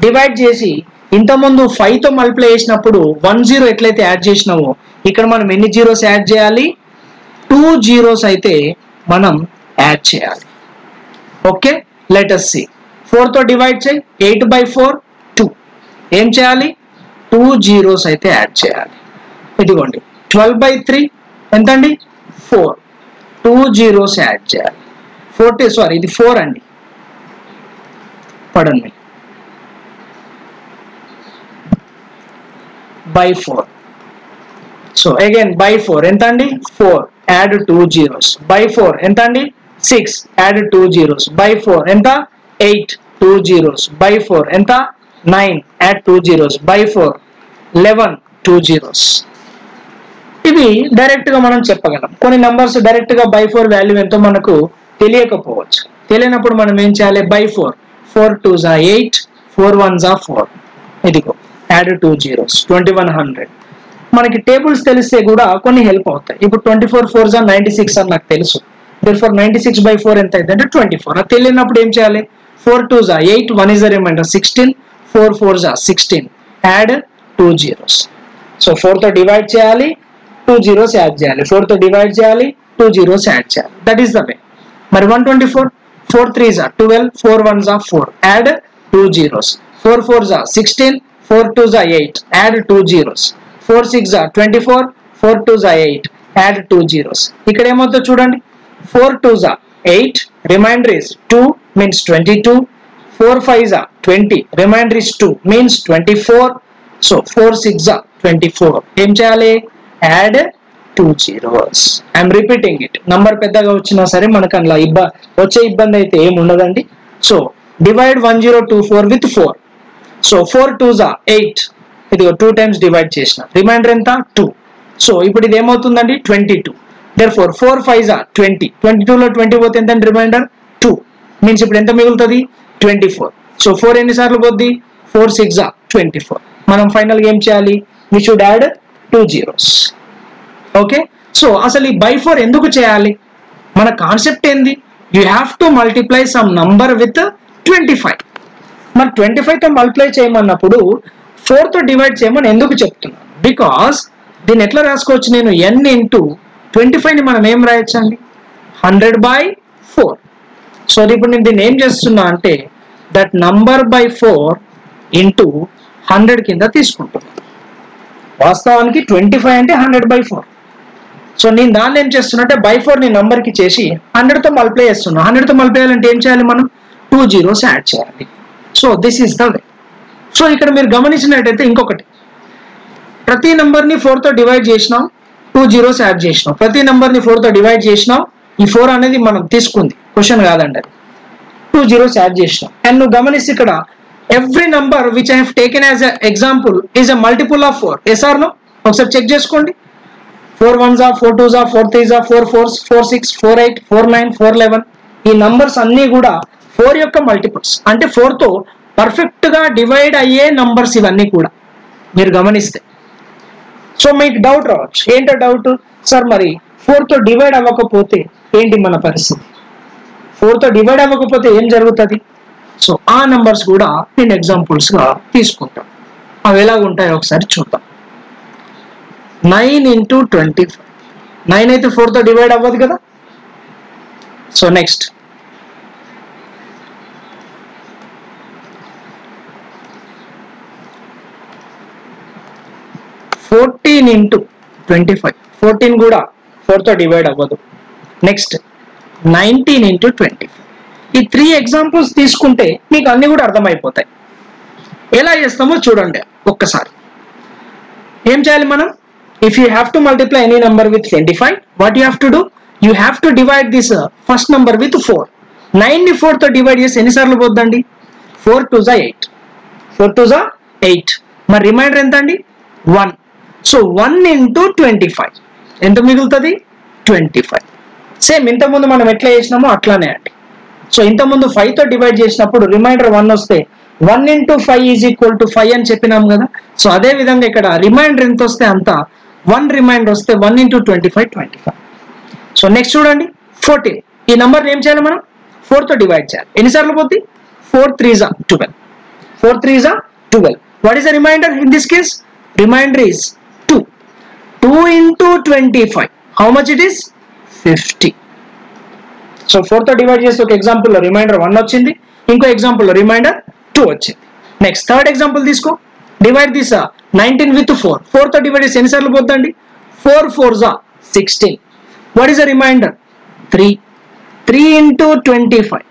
డివైడ్ చేసి ఇంతకుముందు 5తో మల్టిప్లై చేసినప్పుడు 10 ఎట్లయితే యాడ్ చేసినావో ఇక్కడ మనం ఎన్ని జీరోస్ యాడ్ చేయాలి? 2 జీరోస్ అయితే మనం యాడ్ చేయాలి. Okay, let us see. 4తో డివైడ్ చేయి, 8 by 4 2. ఏం చేయాలి? 2 జీరోస్ అయితే యాడ్ చేయాలి. ఇదిగోండి, 12 by 3 ఎంతండి? 4. 2 జీరోస్ యాడ్ చేయాలి. 40 ఇది 4 అండి, పడండి, by 4. So again by 4 ఎంతండి? 4. Add 2 zeros. By 4 ఎంతండి? 6. Add 2 zeros. By 4 ఎంత? 8. 2 zeros. By 4 ఎంత? 9. Add 2 zeros. By 4 11. 2 zeros. ఇవి డైరెక్ట్ గా మనం చెప్పగలం. కొన్ని నంబర్స్ డైరెక్ట్ గా by 4 వాల్యూ ఎంతో మనకు తెలియకపోవచ్చు. తెలియనప్పుడు మనం ఏం చేయాలి? by 4. 4 2s are 8. 4 1s are 4. ఇదిగో యాడ్ 2 zeros. 2100. మనకి టేబుల్స్ తెలిస్తే కూడా కొన్ని హెల్ప్ అవుతాయి. ఇప్పుడు 24 4s are 96 అని నాకు తెలుసు. therefore 96 by 4 ఎంత అయిందంటే 24. అది తెలియనప్పుడు ఏం చేయాలి? 4 2s are 8. 1 is the remainder 16. 4 4s are 16. Add 2 zeros. So 4 తో డివైడ్ చేయాలి, 2 zeros యాడ్ చేయాలి. 4 తో డివైడ్ చేయాలి, 2 zeros యాడ్ చేయాలి. That is the way. మరి 124. 4 3s are 12. 4 1s are 4. Add 2 zeros. 4 4s are 16. 4 2s are 8. Add 2 zeros. 4 6s are 24. 4 2s are 8. Add 2 zeros. ఇక్కడ ఏమవుతుందో చూడండి. 4 2s are 8. Remainder is 2 means 22. 4 5s are 20. Remainder is 2 means 24. So 4 6 24. ఏం చేయాలి? Add 2 zeros. I'm repeating it. Number పెద్దగా వచ్చినా సరే మనకు అలా వచ్చే ఇబ్బంది అయితే ఏమి ఉండదండి. So divide 1024 with 4. So 4 2s 8. ఇది 2 times డివైడ్ చేసిన రిమైండర్ ఎంత? 2. సో ఇప్పుడు ఇది ఏమవుతుందండి? 22. therefore 4 5s 20. 22 లో 20 పోతే ఎంత రిమైండర్? 2. మీన్స్ ఇప్పుడు ఎంత మిగులుతుంది? 24. సో 4 ఎన్నిసార్లు పోద్ది? 4 6 24. మనం ఫైనల్ గా ఏం చేయాలి? we should add 2 zeros. Okay. So అసలు ఈ బై 4 ఎందుకు చేయాలి? మన కాన్సెప్ట్ ఏంది? You have to multiply some number with 25. మరి 25 తో మల్టిప్లై చేయమన్నప్పుడు 4 తో డివైడ్ చేయమని ఎందుకు చెప్తున్నాను? బికాస్ దీన్ని ఎట్లా రాసుకోవచ్చు నేను? n ఇంటూ 25 ని మనం ఏం రాయొచ్చండి? 100/4. సో ఇప్పుడు నేను దీన్ని ఏం చేస్తున్నా అంటే దట్ నంబర్ బై 4 ఇంటూ 100 కింద తీసుకుంటున్నాను. వాస్తవానికి 25 అంటే 100/4. సో నేను దాన్ని ఏం చేస్తున్నా అంటే బై 4 ని నంబర్ కి చేసి 100 తో మల్టిప్లై చేస్తున్నా. 100 తో మల్టిప్లై చేయాలంటే ఏం చేయాలి మనం? 2 zeros యాడ్ చేయాలి. So this is the way. So ఇక్కడ మీరు గమనించినట్టయితే ఇంకొకటి, ప్రతి నంబర్ ని 4 తో డివైడ్ చేసినాం, 2 zeros యాడ్ చేసినాం. ప్రతి నంబర్ ని 4 తో డివైడ్ చేసినాం. ఈ 4 అనేది మనం తీసుకుంది, క్వశ్చన్ కాదండి, అది 2 zeros యాడ్ చేసినాం. అండ్ నువ్వు గమనిస్తే ఇక్కడ every number which I have taken as a example is a multiple of 4. Yes or no? ఒకసారి చెక్ చేసుకోండి. 4 1s 4 2s 4 3s 4 4s 4 6 4 8 4 9 4 11. ఈ నంబర్స్ అన్ని కూడా 4 యొక్క మల్టిపుల్స్. అంటే 4 తో పర్ఫెక్ట్ గా డివైడ్ అయ్యే నంబర్స్ ఇవన్నీ కూడా మీరు గమనిస్తే. సో మీకు డౌట్ రావచ్చు, ఏంటో డౌట్? సార్ మరి 4 తో డివైడ్ అవ్వకపోతే ఏంటి మన పరిస్థితి? 4 తో డివైడ్ అవ్వకపోతే ఏం జరుగుతుంది? సో ఆ నంబర్స్ కూడా నేను ఎగ్జాంపుల్స్ గా తీసుకుంటాను. అవి ఎలాగ ఉంటాయో ఒకసారి చూద్దాం. 9 into 25. 9 అయితే 4 తో డివైడ్ అవ్వదు కదా. So next 14 into 25. 14 కూడా 4 తో డివైడ్ అవ్వదు. Next 19 into 25. ఈ 3 ఎగ్జాంపుల్స్ తీసుకుంటే మీకు అన్ని కూడా అర్థమైపోతాయి. ఎలా చేస్తామో చూడండి ఒక్కసారి. ఏం చేయాలి మనం? If you have to multiply any number with 25, what you have to do? You have to divide this first number with 4. 9 ని 4 తో డివైడ్ చేసి ఎన్నిసార్లు పోద్దండి? 4 2s 8. 4 2s 8. మరి రిమైండర్ ఎంత అండి? 1. సో 1 into 25 ఎంత మిగులుతుంది? 25. సేమ్ ఇంతకుముందు మనం ఎట్లా చేసినామో అట్లానే అండి. సో ఇంతకుముందు 5 తో డివైడ్ చేసినప్పుడు రిమైండర్ 1 వస్తే 1 into 5 ఈజ్ ఈక్వల్ టు 5 అని చెప్పినాం కదా. సో అదే విధంగా ఇక్కడ రిమైండర్ ఎంత వస్తే అంత 1 రిమైండర్ వస్తే 1 into 25 25. సో నెక్స్ట్ చూడండి 14. ఈ నెంబర్ ఏం చేయాలి మనం? 4 తో డివైడ్ చేయాలి. ఎన్నిసార్లు పోతుంది? 4 3s 12. 4 3s 12. What is the remainder in this case? Remainder is 2. 2 into 25. How much it is? 50. So 4 తో డివైడ్ చేస్తే ఒక ఎగ్జాంపుల్ లో రిమైండర్ 1 వచ్చింది, ఇంకో ఎగ్జాంపుల్ లో రిమైండర్ 2 వచ్చింది. నెక్స్ట్ థర్డ్ ఎగ్జాంపుల్ తీసుకో. Divide this 19 with 4. 4 తో డివైడ్ చేసి ఎన్నిసార్లు పోతుందండి? 4 4s 16. What is the remainder? 3. 3 into 25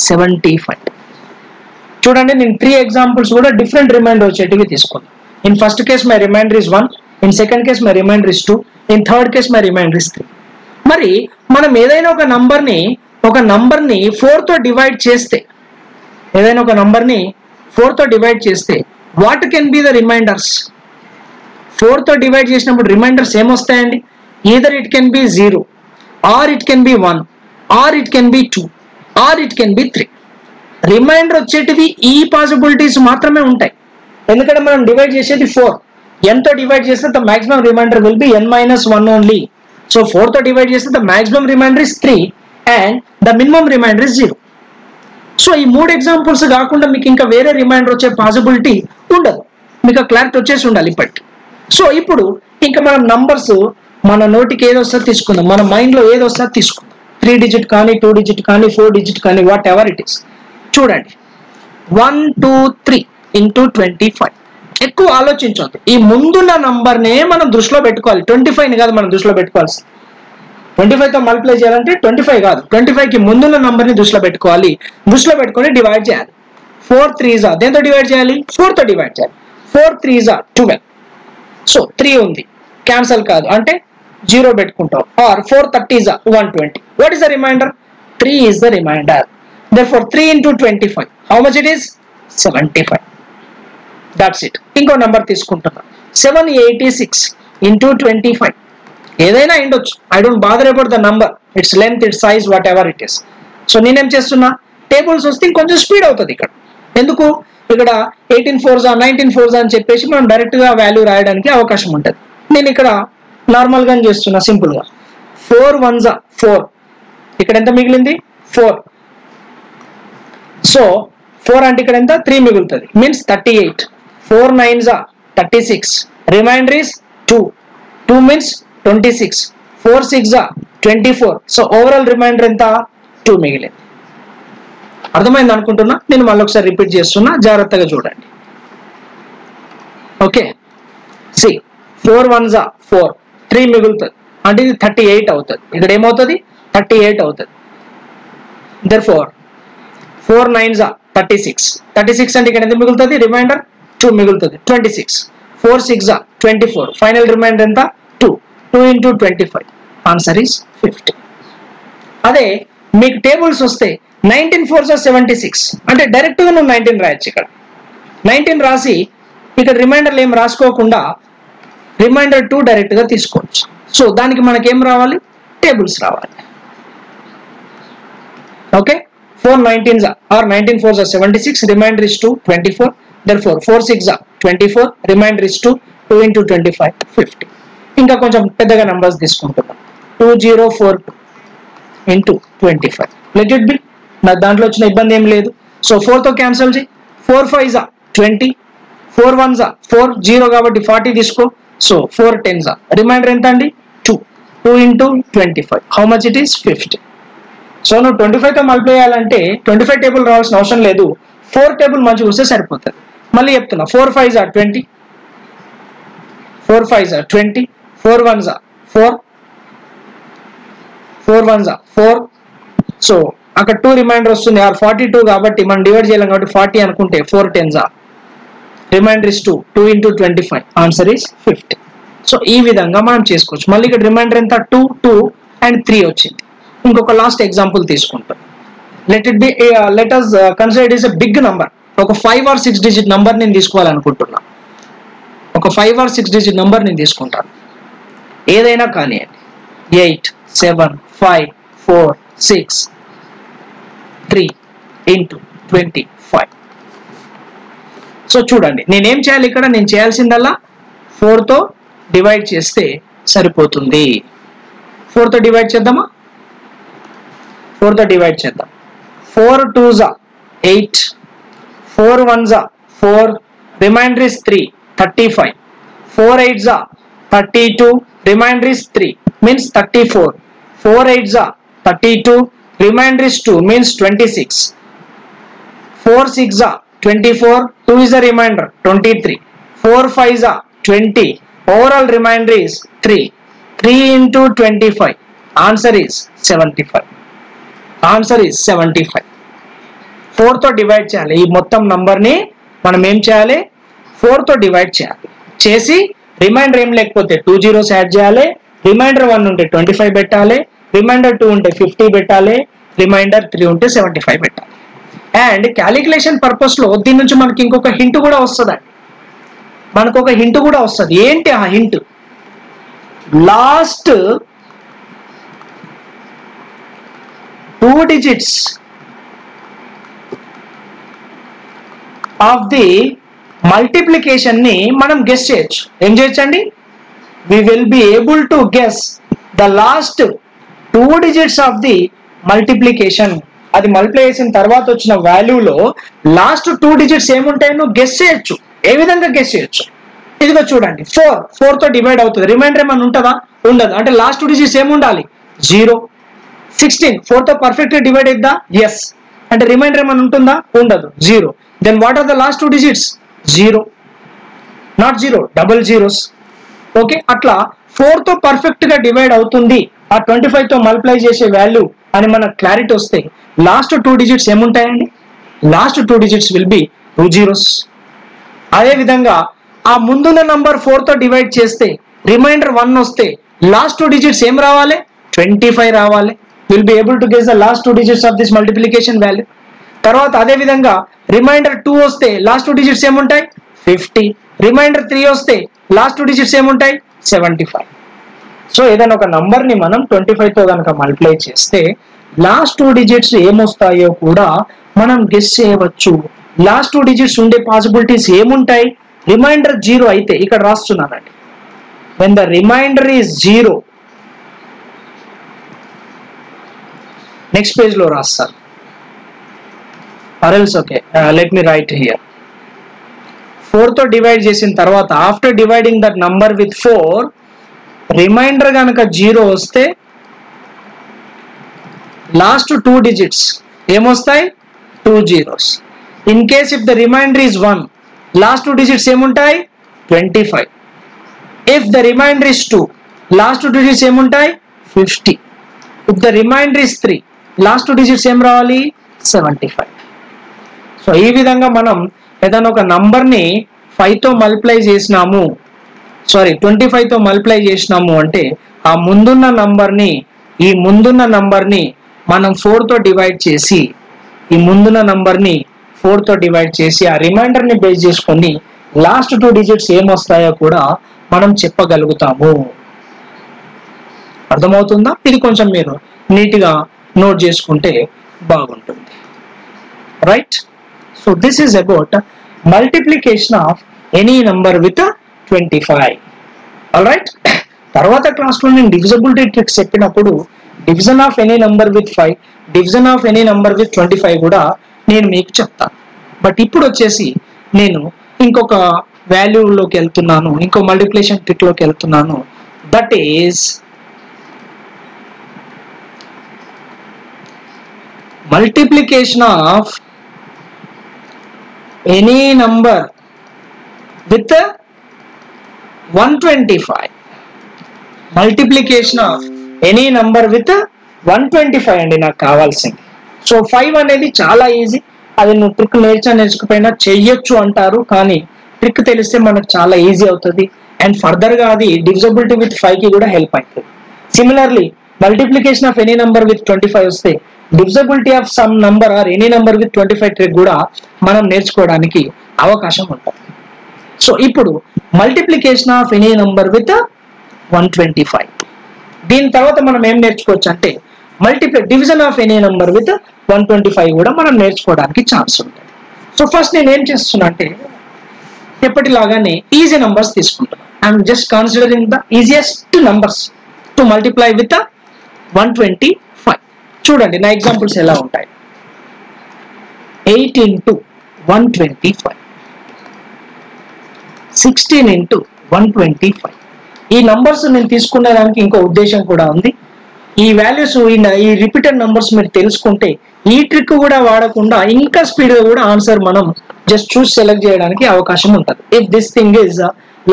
75. చూడండి నేను 3 ఎగ్జాంపుల్స్ కూడా డిఫరెంట్ రిమైండర్ వచ్చేటివి తీసుకున్నాను. In first case my remainder is 1, in second case my reminder is 2, in third case my reminder is 3. మరి మనం ఏదైనా ఒక నంబర్ని 4 తో డివైడ్ చేస్తే, ఏదైనా ఒక నంబర్ని 4 తో డివైడ్ చేస్తే what can be the remainders? 4 తో డివైడ్ చేసినప్పుడు రిమైండర్స్ ఏమొస్తాయండి? Either it can be 0, or it can be 1, or it can be 2, or it can be 3. Remainder వచ్చేటివి ఈ పాసిబిలిటీస్ మాత్రమే ఉంటాయి. ఎందుకంటే మనం డివైడ్ చేసేది 4. n తో డివైడ్ చేస్తే the maximum remainder will be n-1 only. So 4 తో డివైడ్ చేస్తే the maximum remainder is 3 and the minimum remainder is 0. So ఈ 3 ఎగ్జాంపుల్స్ కాకుండా మీకు ఇంకా వేరే రిమైండర్ వచ్చే పాసిబిలిటీ ఉండదు. మీకు క్లారిటీ వచ్చేసి ఉండాలి ఇప్పటికి. సో ఇప్పుడు ఇంకా మనం నంబర్స్ మన నోటికి ఏది వస్తే తీసుకుందాం, మన మైండ్ లో ఏది వస్తే తీసుకుందాం. 3 డిజిట్ కానీ 2 డిజిట్ కానీ 4 డిజిట్ కానీ వాట్ ఎవర్ ఇట్ ఈస్. చూడండి 1 2 3 into 25. ఎక్కువ ఆలోచించొద్దు. ఈ ముందున్న నంబర్నే మనం దృష్టిలో పెట్టుకోవాలి. 25ని కాదు మనం దృష్టిలో పెట్టుకోవాల్సి. 25 తో మల్టిప్లై చేయాలంటే 25 కాదు, 25 కి ముందున్న నంబర్ ని దృష్టిలో పెట్టుకోవాలి. దృష్టిలో పెట్టుకొని డివైడ్ చేయాలి. 4 3s దేంతో డివైడ్ చేయాలి? 4 తో డివైడ్ చేయాలి. 4 3s are 12. సో 3 ఉంది, క్యాన్సల్ కాదు అంటే 0 పెట్టుకుంటాం. Or 4 30s are 120. What is the remainder? 3 is the remainder. Therefore 3 into 25, how much it is? 75. That's it. ఇంకో నంబర్ తీసుకుంటున్నా, 786 into 25. ఏదైనా ఉండొచ్చు, I don't bother about the number, it's length, it's size, what ever it is. So నేనేం చేస్తున్నా, tables వస్తే ఇంకొంచెం speed అవుతుంది ఇక్కడ. ఎందుకు? ఇక్కడ 18 4s 19 4s అని చెప్పేసి మనం డైరెక్ట్ గా వాల్యూ రాయడానికి అవకాశం ఉంటుంది. నేను ఇక్కడ నార్మల్ గా చేస్తున్నా, సింపుల్ గా 4 1s 4, ఇక్కడ ఎంత మిగిలింది? 4. సో 4 అంటే ఇక్కడ ఎంత? 3 మిగులుతుంది, means 38. 4 9s 36, remainder is 2. 2 means 26. 4 6 24. So overall remainder ఎంత? 2 మిగిలింది. అర్థమైంది అనుకుంటున్నా. నేను మళ్ళీ ఒకసారి రిపీట్ చేస్తున్నా, జాగ్రత్తగా చూడండి. ఓకే, సి 4 1s 4, 3 మిగులుతుంది అంటే ఇది 38 అవుతుంది. ఇక్కడ ఏమవుతుంది? 38 అవుతుంది. Therefore 4 9s 36. 36 అంటే ఇక్కడ ఎంత మిగులుతుంది? రిమైండర్ 2 మిగులుతుంది, 26. 4 6 24, ఫైనల్ రిమైండర్ ఎంత? 2. 2 into 25, ఆన్సర్ ఈస్ 50. అదే మీకు టేబుల్స్ వస్తే 19 4s 76 అంటే డైరెక్ట్ గా నువ్వు 19 రాయొచ్చు. ఇక్కడ 19 రాసి ఇక్కడ రిమైండర్లు ఏం రాసుకోకుండా రిమైండర్ 2 డైరెక్ట్ గా తీసుకోవచ్చు. సో దానికి మనకి ఏం రావాలి? టేబుల్స్ రావాలి. Okay, 4 19s or 19 4s 76, remainder is 2 24. Therefore 4 6 24, remainder is 2. 2 into 25 50. ఇంకా కొంచెం పెద్దగా నంబర్స్ తీసుకుంటున్నాం, 2042 into 25. Let it B. నాకు దాంట్లో వచ్చిన ఇబ్బంది ఏం లేదు. సో 4 తో క్యాన్సిల్ చేయి. 4 5s 20, 4 1s 4, 0 కాబట్టి 40 తీసుకో. సో 4 10s, రిమైండర్ ఎంత అండి? 2. 2 into 25, how much it is? 50. So నువ్వు 25 తో మల్టిప్లై చేయాలంటే 25 టేబుల్ రావాల్సిన అవసరం లేదు, 4 టేబుల్ మంచిగా వస్తే సరిపోతుంది. మళ్ళీ చెప్తున్నా, 4 5s 20, 4 5s 20, 4 1s 4, 4 1s 4. So అక్కడ 2 రిమైండర్ వస్తుంది, ఆర్ 42 కాబట్టి మనం డివైడ్ చేయలేం కాబట్టి 40 అనుకుంటే 4 10s, reminder is 2. 2 into 25, answer is 50. So ఈ విధంగా మనం చేసుకోవచ్చు. మళ్ళీ ఇక్కడ రిమైండర్ ఎంత? 2 2 and 3 వచ్చింది. ఇంకొక లాస్ట్ ఎగ్జాంపుల్ తీసుకుంటాం. Let us consider it is a big number. ఒక 5 or 6 డిజిట్ నంబర్ నేను తీసుకోవాలనుకుంటున్నా. ఒక 5 or 6 డిజిట్ నంబర్ నేను తీసుకుంటాను, ఏదైనా కానివ్వండి. 8 7 5 4 6 3 into 25. సో చూడండి, నేనేం చేయాలి ఇక్కడ? నేను చేయాల్సిందల్లా 4 తో డివైడ్ చేస్తే సరిపోతుంది. 4 తో డివైడ్ చేద్దామా? 4 తో డివైడ్ చేద్దాం. 4 2s 8, 4 1s 4, reminder is 3, 35. 4 8s 32, reminder is 3, means 34. 4 8s 32, reminder is 2, means 26. 4 6s 24, 2 is the remainder, 23. 4 5s 20, overall remainder is 3. 3 into 25, answer is 75. Answer is 75. 4 తో డివైడ్ చేయాలి. ఈ మొత్తం నంబర్ ని మనం ఏం చేయాలి? 4 తో డివైడ్ చేయాలి. చేసి రిమైండర్ ఏం లేకపోతే 2 zeros యాడ్ చేయాలి. రిమైండర్ 1 ఉంటే 25 పెట్టాలి. రిమైండర్ 2 ఉంటే 50 పెట్టాలి. రిమైండర్ 3 ఉంటే 75 పెట్టాలి. అండ్ క్యాలిక్యులేషన్ పర్పస్ లో దీని నుంచి మనకి ఇంకొక హింట్ కూడా వస్తుందండి. మనకు ఒక హింట్ కూడా వస్తుంది. ఏంటి ఆ hint? Last 2 digits of the multiplication ని మనం గెస్ చేయొచ్చు. ఏం చేయొచ్చండి? we will be able to guess the last 2 digits of the multiplication. అది మల్టిప్లై చేసిన తర్వాత వచ్చిన వాల్యూలో లాస్ట్ 2 digits ఏముంటాయో గెస్ చేయొచ్చు. ఏ విధంగా గెస్ చేయొచ్చు? ఇదిగో చూడండి, 4 తో డివైడ్ అవుతుంది. రిమైండర్ ఏమన్నా ఉంటుందా? ఉండదు. అంటే లాస్ట్ 2 digits ఏముండాలి? 0. 16 4 తో పర్ఫెక్ట్ గా డివైడ్ అయిద్దా? ఎస్. అంటే రిమైండర్ ఏమన్నా ఉంటుందా? ఉండదు, 0. Then what are the last 2 digits? 0, not 0, double zeros. Okay, అట్లా 4 తో పర్ఫెక్ట్ గా డివైడ్ అవుతుంది ఆ 25 తో మల్టిప్లై చేసే వాల్యూ అని మనకు క్లారిటీ వస్తే లాస్ట్ 2 digits ఏముంటాయండి? Last 2 digits will be 2 zeros. అదే విధంగా ఆ ముందున్న నంబర్ 4 తో డివైడ్ చేస్తే రిమైండర్ 1 వస్తే లాస్ట్ 2 డిజిట్స్ ఏం రావాలి? 25 రావాలి. Will be able to guess the last 2 digits of this multiplication value. తర్వాత అదే విధంగా రిమైండర్ 2 వస్తే లాస్ట్ 2 డిజిట్స్ ఏముంటాయి? 50. రిమైండర్ 3 వస్తే లాస్ట్ 2 డిజిట్స్ ఏముంటాయి? 75. సో ఏదైనా ఒక నంబర్ ని మనం 25 తో కనుక మల్టిప్లై చేస్తే లాస్ట్ 2 డిజిట్స్ ఏమొస్తాయో కూడా మనం గెస్ చేయవచ్చు. లాస్ట్ 2 డిజిట్స్ ఉండే పాసిబిలిటీస్ ఏముంటాయి? రిమైండర్ 0 అయితే ఇక్కడ రాస్తున్నానండి. when the remainder is 0, next page lo rasta, or else okay, let me write here. 4 తో డివైడ్ చేసిన తర్వాత after dividing that number with 4, reminder గనక 0 వస్తే లాస్ట్ 2 డిజిట్స్ ఏమొస్తాయి? 2 zeros. in case if the remainder is 1, last 2 digits ఏముంటాయి? 25. if the remainder is 2, last 2 digits ఏముంటాయి? 50. if the remainder is 3, last 2 digits ఏం రావాలి? 75. సో ఈ విధంగా మనం ఏదైనా ఒక నంబర్ ని 5 తో మల్టిప్లై చేసినాము, 25 తో మల్టిప్లై చేసినాము అంటే ఆ ముందున్న నంబర్ ని మనం 4 తో డివైడ్ చేసి, ఈ ముందున్న నంబర్ ని 4 తో డివైడ్ చేసి ఆ రిమైండర్ ని బేస్ చేసుకొని లాస్ట్ 2 డిజిట్స్ ఏమొస్తాయో కూడా మనం చెప్పగలుగుతాము. అర్థమవుతుందా? ఇది కొంచెం మీరు నీట్ గా నోట్ చేసుకుంటే బాగుంటుంది. Right? So this is about multiplication of any number with 25. All right. తర్వాత క్లాస్ లో నేను డివిజబిలిటీ ట్రిక్స్ చెప్పినప్పుడు division of any number with 5, division of any number with 25 కూడా నేను మీకు చెప్తాను. బట్ ఇప్పుడు వచ్చేసి నేను ఇంకొక వాల్యూలోకి వెళ్తున్నాను, ఇంకో మల్టిప్లికేషన్ ట్రిక్ లోకి వెళ్తున్నాను. That is multiplication of any number with 125. Multiplication of any number with 125 అండి నాకు కావాల్సింది. సో 5 అనేది చాలా ఈజీ, అది నువ్వు ట్రిక్ నేర్చుకుపోయినా చెయ్యొచ్చు అంటారు, కానీ ట్రిక్ తెలిస్తే మనకు చాలా ఈజీ అవుతుంది. అండ్ ఫర్దర్ గా అది డివిజబిలిటీ విత్ 5 కి కూడా హెల్ప్ అవుతుంది. Similarly multiplication of any number with 25 వస్తే divisibility of some number or any number with 25 trick కూడా మనం నేర్చుకోవడానికి అవకాశం ఉంటుంది. సో ఇప్పుడు multiplication of any number with 125. దీని తర్వాత మనం ఏం నేర్చుకోవచ్చు అంటే division of any number with 125 కూడా మనం నేర్చుకోవడానికి ఛాన్స్ ఉంటుంది. సో ఫస్ట్ నేను ఏం చేస్తున్నా అంటే ఎప్పటిలాగానే ఈజీ నంబర్స్ తీసుకుంటున్నాను. I'm just considering the easiest numbers to multiply with 125. చూడండి నా ఎగ్జాంపుల్స్ ఎలా ఉంటాయి. 8 into 125, 16 into 125. ఈ నంబర్స్ నేను తీసుకునే దానికి ఇంకో ఉద్దేశం కూడా ఉంది. ఈ వాల్యూస్ ఈ రిపీటెడ్ నంబర్స్ మీరు తెలుసుకుంటే ఈ ట్రిక్ కూడా వాడకుండా ఇంకా స్పీడ్ గా కూడా ఆన్సర్ మనం జస్ట్ చూసి సెలెక్ట్ చేయడానికి అవకాశం ఉంటుంది. If this thing is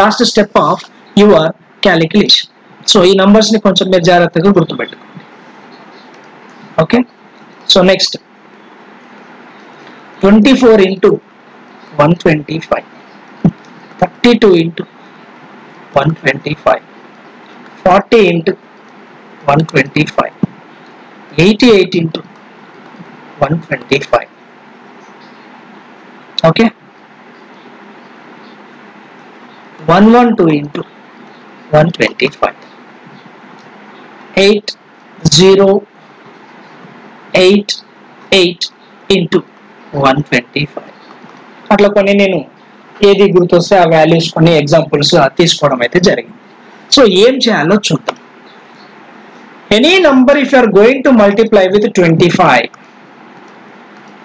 lost step of your calculation. So ఈ నంబర్స్ ని కొంచెం మీరు జాగ్రత్తగా గుర్తుపెట్టుకోండి. Okay. So next 24 into 125, 32 into 125, 40 into 125, 88 into 125. Okay. 112 into 125, 8088 into 125. అట్లా కొన్ని నేను ఏది గుర్తొస్తే ఆ వాల్యూస్ కొన్ని ఎగ్జాంపుల్స్ తీసుకోవడం అయితే జరిగింది. సో ఏం చేయాలో చూద్దాం. Any number if you are going to multiply with 25,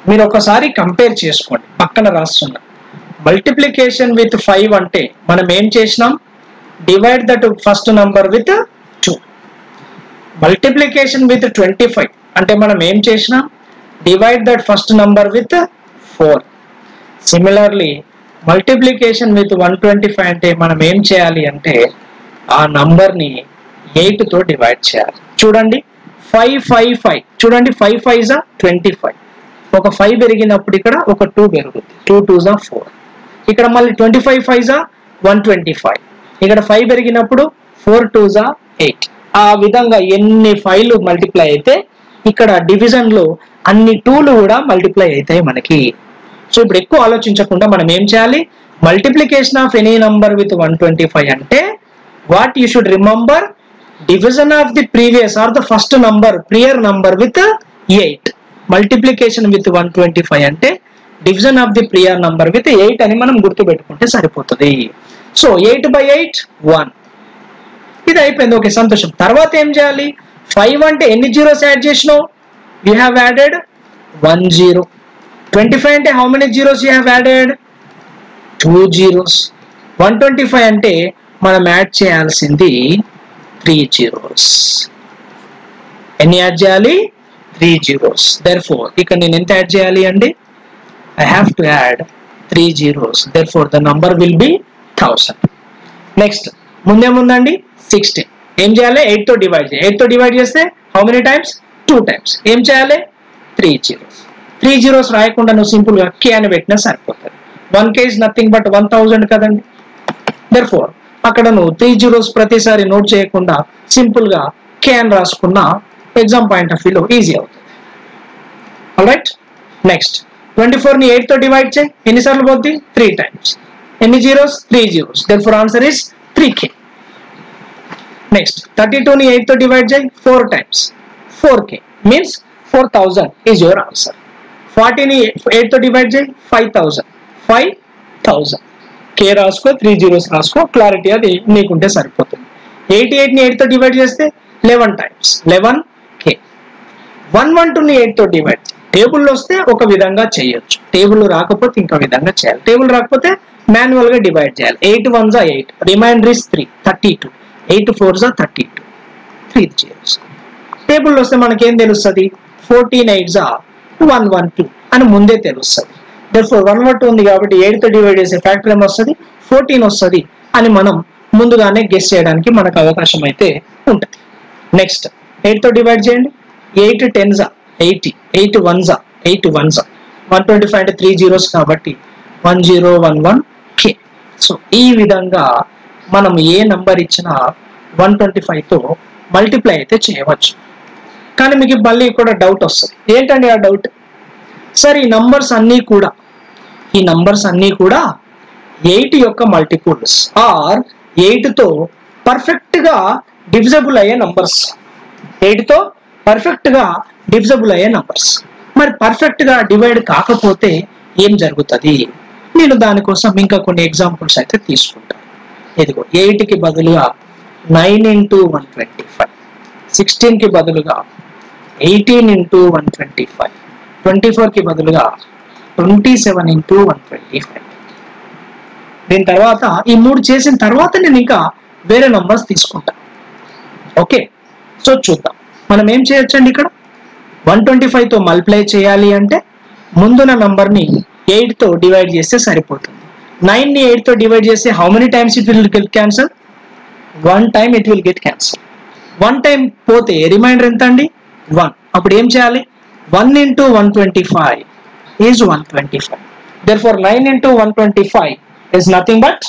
మీరు ఒకసారి కంపేర్ చేసుకోండి. పక్కన రాస్తున్నా మల్టిప్లికేషన్ విత్ 5 అంటే మనం ఏం చేసినాం? Divide that first number with 2. Multiplication with 25 అంటే మనం ఏం చేసినాం? Divide that first number with 4. Similarly multiplication with 125 అంటే మనం ఏం చేయాలి అంటే ఆ నంబర్ ని 8 తో డివైడ్ చేయాలి. చూడండి 555, చూడండి 5 5s are 25. ఒక 5 పెరిగినప్పుడు ఇక్కడ ఒక 2 పెరుగుతుంది. 2 2s are 4. ఇక్కడ మళ్ళీ 25 5s are 125. ఇక్కడ 5 పెరిగినప్పుడు 4 2s are 8. ఆ విధంగా ఎన్ని 5లు మల్టిప్లై అయితే ఇక్కడ డివిజన్ లో అన్ని 2లు కూడా మల్టిప్లై అవుతాయి మనకి. సో ఇప్పుడు ఎక్కువ ఆలోచించకుండా మనం ఏం చేయాలి, multiplication of any number with 125 అంటే what you should remember, division of the previous or the first number prior number with 8. Multiplication with 125 అంటే division of the prior number with 8 అని మనం గుర్తుపెట్టుకుంటే సరిపోతుంది. సో 8/8 1. ఇది అయిపోయింది, ఓకే సంతోషం. తర్వాత ఏం చేయాలి, 5 అంటే ఎన్ని జీరోస్ యాడ్ చేసినావు, యూ హ్యావ్ యాడెడ్ 1 0. 25 అంటే how many zeros you have added 2 zeros. 125 అంటే మనం యాడ్ చేయాల్సింది 3 zeros. ఎన్ని యాడ్ చేయాలి, 3 zeros. therefore ఇక్కడ నేను ఎంత యాడ్ చేయాలి అండి, I have to add 3 zeros. therefore the number will be 1000. Next ముందేముందండి 16. ఏం చేయాలి, 8 తో డివైడ్ చేయాలి. 8 తో డివైడ్ చేస్తే హౌ మెనీ టైమ్స్, 2 times. ఏం చేయాలి, 3 zeros. 3 zeros రాయకుండా నువ్వు సింపుల్ గా k అని పెట్టినా సరిపోతుంది. 1k is nothing but 1000 కదండి. therefore అక్కడ నువ్వు 3 zeros ప్రతిసారి నోట్ చేయకుండా సింపుల్ గా k అని రాసుకున్న ఎగ్జామ్ పాయింట్ ఆఫ్ వ్యూలో ఈజీ అవుతుంది. ఆల్రైట్, నెక్స్ట్ 24 ని 8 తో డివైడ్ చేయి, ఎన్నిసార్లు పోద్ది, 3 times. ఎన్ని zeros, 3 zeros. therefore answer is 3k. Next 32 ని 8 తో డివైడ్ చేయి 4 times, 4k means 4000 is your answer. 40 ని 8 తో డివైడ్ చేయి 5000 k రాసుకో, 3 zeros రాసుకో, క్లారిటీ అది నీకుంటే సరిపోతుంది. 88 ని 8 తో డివైడ్ చేస్తే 11 times, 11k. 112 ని 8 తో డివైడ్, టేబుల్ వస్తే ఒక విధంగా చేయొచ్చు, టేబుల్ రాకపోతే ఇంకో విధంగా చేయాలి. టేబుల్ రాకపోతే మాన్యువల్ గా డివైడ్ చేయాలి. 8 1s are 8, reminder is 3, 32. 8 4s are 32, 3 zeros. Table వస్తే మనకేం తెలుస్తుంది, 14 8s are 112 అని ముందే తెలుస్తుంది. therefore 112 ఉంది కాబట్టి 8 తో డివైడ్ చేసే ఫ్యాక్టర్ ఏం వస్తుంది, 14 వస్తుంది అని మనం ముందుగానే గెస్ చేయడానికి మనకు అవకాశం అయితే ఉంటుంది. నెక్స్ట్ 8 తో డివైడ్ చేయండి, 8 10s are 80, 8 1s are 8 1s are 125 అంటే 3 zeros కాబట్టి 1011k. సో ఈ విధంగా మనం ఏ నంబర్ ఇచ్చినా 125 తో మల్టిప్లై అయితే చేయవచ్చు. కానీ మీకు మళ్ళీ కూడా డౌట్ వస్తుంది, ఏంటండి ఆ డౌట్, సార్ ఈ నంబర్స్ అన్నీ కూడా 8 యొక్క మల్టిపుల్స్ ఆర్ 8 తో పర్ఫెక్ట్ గా డివిజబుల్ అయ్యే నంబర్స్, 8 తో పర్ఫెక్ట్ గా డివిజబుల్ అయ్యే నంబర్స్. మరి పర్ఫెక్ట్ గా డివైడ్ కాకపోతే ఏం జరుగుతుంది, నేను దానికోసం ఇంకా కొన్ని ఎగ్జాంపుల్స్ అయితే తీసుకుంటాను. ఇదిగో 8 కి బదులుగా 9 into 125, 16 కి బదులుగా 18 into 125, 24 కి బదులుగా 27 into 125. దీని తర్వాత ఈ 3 చేసిన తర్వాత నేను ఇంకా వేరే నంబర్స్ తీసుకుంటా. ఓకే, సో చూద్దాం మనం ఏం చేయొచ్చండి. ఇక్కడ 125 తో మల్టిప్లై చేయాలి అంటే ముందున్న నంబర్ ని 8 తో డివైడ్ చేస్తే సరిపోతుంది. 9 ని 8 తో డివైడ్ చేస్తే how many times it will get cancel, 1 time it will get cancelled. 1 time పోతే రిమైండర్ ఎంత అండి, 1. అప్పుడు ఏం చేయాలి, 1 into 125 is 125. therefore 9 into 125 is nothing but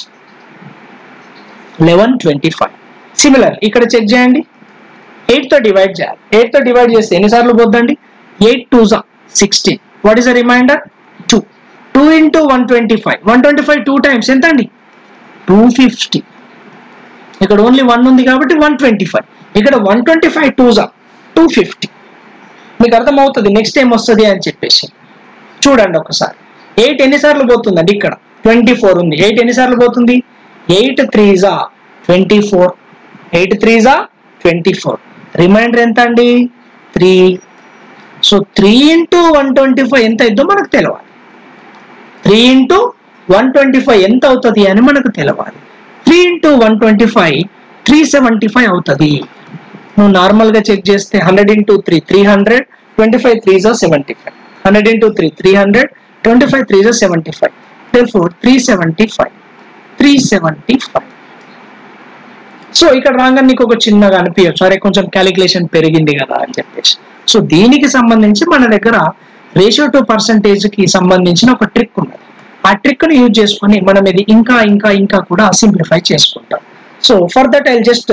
1125. Similar ఇక్కడ చెక్ చేయండి, 8 తో డివైడ్ చేయాలి. 8 తో డివైడ్ చేస్తే ఎన్నిసార్లు పోద్దండి, 8 2s are 16. What is the remainder, 2. 2 into 125, 125 2 times ఎంత అండి, 250. ఇక్కడ ఓన్లీ 1 ఉంది కాబట్టి 125. ఇక్కడ 125 2s are 250. మీకు అర్థమవుతుంది నెక్స్ట్ ఏం వస్తుంది అని చెప్పేసి. చూడండి ఒకసారి, 8 ఎన్నిసార్లు పోతుందండి, ఇక్కడ 24 ఉంది. 8 ఎన్నిసార్లు పోతుంది, 8 3s are 24, 8 3s are 24. Reminder ఎంత అండి, 3. సో 3 into 125 ఎంత అవుతుందో మనకు తెలవాలి. 3 into 125 ఎంత అవుతుంది అని మనకు తెలవాలి. 3 into 125 375 అవుతుంది. నువ్వు నార్మల్ గా చెక్ చేస్తే 100 into 3 300, 25 3s are 75. 100 into 3 300, 25 3s are 75. therefore 375. So ఇక్కడ రాగానే నీకు ఒక చిన్నగా అనిపించచ్చు, అరే కొంచెం క్యాలిక్యులేషన్ పెరిగింది కదా అని చెప్పేసి. సో దీనికి సంబంధించి మన దగ్గర రేషియో టు పర్సంటేజ్ కి సంబంధించిన ఒక ట్రిక్ ఉన్నది. ఆ ట్రిక్ ని యూజ్ చేసుకొని మనం ఇది ఇంకా ఇంకా ఇంకా కూడా సింప్లిఫై చేసుకుంటాం. So for that I just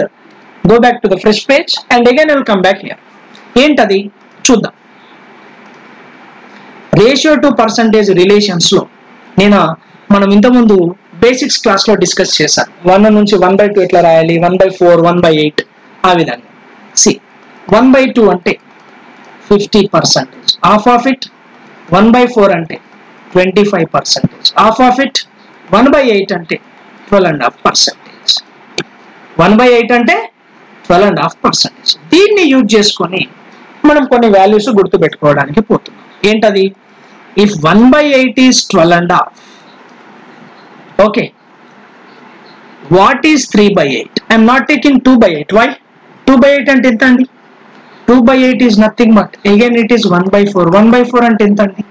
go back to the fresh page and again I will come back here. ఏంటది చూద్దాం. రేషియో టు పర్సంటేజ్ రిలేషన్స్ లో మనం ఇంతకుముందు బేసిక్స్ క్లాస్ లో డిస్కస్ చేశాను. 1 నుంచి 1/2 ఎట్లా రాయాలి, 1/4, 1/8 ఆ విధంగా. సి 1/2 అంటే 50%, హాఫ్ ఆఫ్ ఇట్ 1/4 అంటే 25%, హాఫ్ ఆఫ్ ఇట్ 1/8 అంటే 12.5%. 1/8 అంటే 12.5%. దీన్ని యూజ్ చేసుకొని మనం కొన్ని వాల్యూస్ గుర్తు పెట్టుకోవడానికి పోతున్నాం. ఏంటది? If 1/8 is 12.5, okay, what is 3/8? I am not taking 2/8. Why? 2/8 అంటే ఎంత అండి? 2/8 is nothing but again it is 1/4. 1/4 అంటే ఎంత అండి?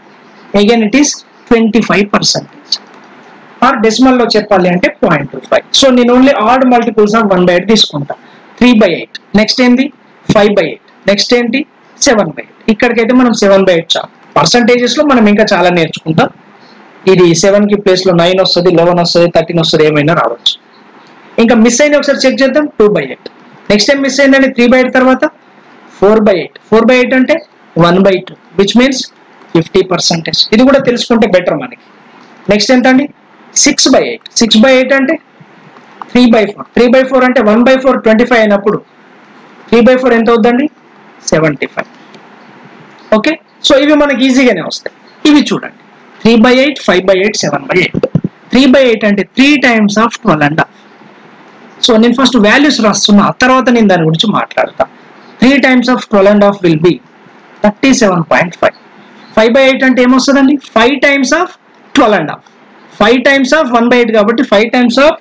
Again it is 25%. or decimal లో చెప్పాలి అంటే 0.25. సో నేను ఓన్లీ ఆడ్ మల్టిపుల్స్ ఆఫ్ 1/8 తీసుకుంటా. 3/8, నెక్స్ట్ ఏంటి 5/8, నెక్స్ట్ ఏంటి 7/8. ఇక్కడికైతే మనం 7/8 చాలు. పర్సంటేజెస్ లో మనం ఇంకా చాలా నేర్చుకుంటాం. ఇది 7 కి ప్లేస్ లో 9 వస్తుంది, 11 వస్తుంది, 13 వస్తుంది, ఏమైనా రావచ్చు. ఇంకా మిస్ అయిన ఒకసారి చెక్ చేద్దాం. 2/8, నెక్స్ట్ టైం మిస్ అయిందండి 3/8 తర్వాత 4/8. 4/8 అంటే 1/2 విచ్ మీన్స్ 50%. ఇది కూడా తెలుసుకుంటే బెటర్ మనకి. నెక్స్ట్ ఎంత అండి 6/8. 6/8 అంటే 3/4. 3/4 అంటే 1/4 25 అయినప్పుడు 3/4 ఎంత అవుతుందండి 75. ఓకే, సో ఇవి మనకి ఈజీగానే వస్తాయి. ఇవి చూడండి 3/8, 5/8, 7/8. 3/8 అంటే 3 times of 12.5. సో నేను ఫస్ట్ వాల్యూస్ రాస్తున్నా, తర్వాత నేను దాని గురించి మాట్లాడతా. 3 times of 12.5 will be 37.5. 5/8 అంటే ఏమొస్తుందండి 5 times of 12.5. 5 times of 1/8 కాబట్టి 5 times of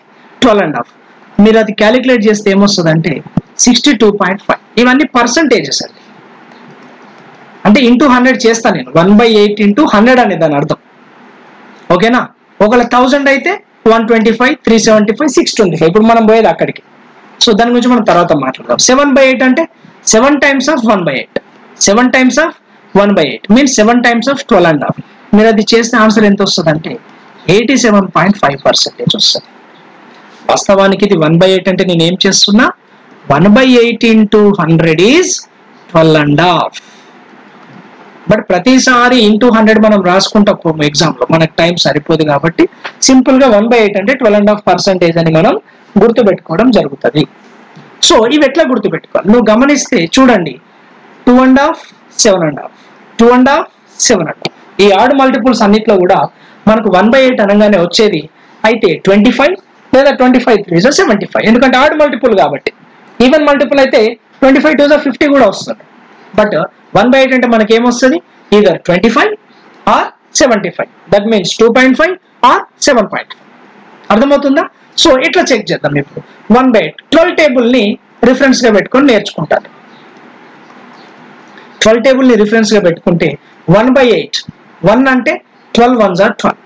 12.5. మీరు అది క్యాలిక్యులేట్ చేస్తే ఏమొస్తుంది 62.5. ఇవన్నీ పర్సంటేజెస్ అండి. అంటే ఇంటూ 100 చేస్తాను నేను. 1/8 into 100 అనే దాని అర్థం. ఓకేనా? ఒకవేళ 1000 అయితే 125, 375, 625. ఇప్పుడు మనం పోయేది అక్కడికి. సో దాని గురించి మనం తర్వాత మాట్లాడదాం. 7/8 అంటే 7 times of 1/8. 7 times of 1/8 means 7 times of 12.5. మీరు అది చేస్తే ఆన్సర్ ఎంత వస్తుంది 87.5% వస్తుంది. వాస్తవానికి ఇది 1/8 అంటే నేను ఏం చేస్తున్నా 1/8 into 100 is 12.5. బట్ ప్రతిసారి ఇంటూ 100 మనం రాసుకుంటా పోము ఎగ్జామ్ లో, మనకు టైం సరిపోదు కాబట్టి సింపుల్ గా 1/8 అంటే 12.5% అని మనం గుర్తు పెట్టుకోవడం జరుగుతుంది. సో ఇవి ఎట్లా గుర్తు పెట్టుకోవాలి నువ్వు గమనిస్తే చూడండి 2.5, 7.5, 2.5, 7.5. ఈ ఆడ్ మల్టిపుల్స్ అన్నిట్లో కూడా మనకు 1/8 అనగానే వచ్చేది అయితే 25 లేదా 25 3 is 75. ఎందుకంటే ఆడ్ మల్టిపుల్ కాబట్టి. ఈవెన్ మల్టిపుల్ అయితే 25 2 is 50 కూడా వస్తుంది. బట్ 1/8 అంటే మనకి ఏమొస్తుంది either 25 or 75. That means 2.5 or 7.5. అర్థమవుతుందా? సో ఇట్లా చెక్ చేద్దాం. ఇప్పుడు 1/8 12 టేబుల్ ని రిఫరెన్స్ గా పెట్టుకొని నేర్చుకుంటాను. 12 టేబుల్ ని రిఫరెన్స్ గా పెట్టుకుంటే 1/8 1 అంటే 12 ones are 12.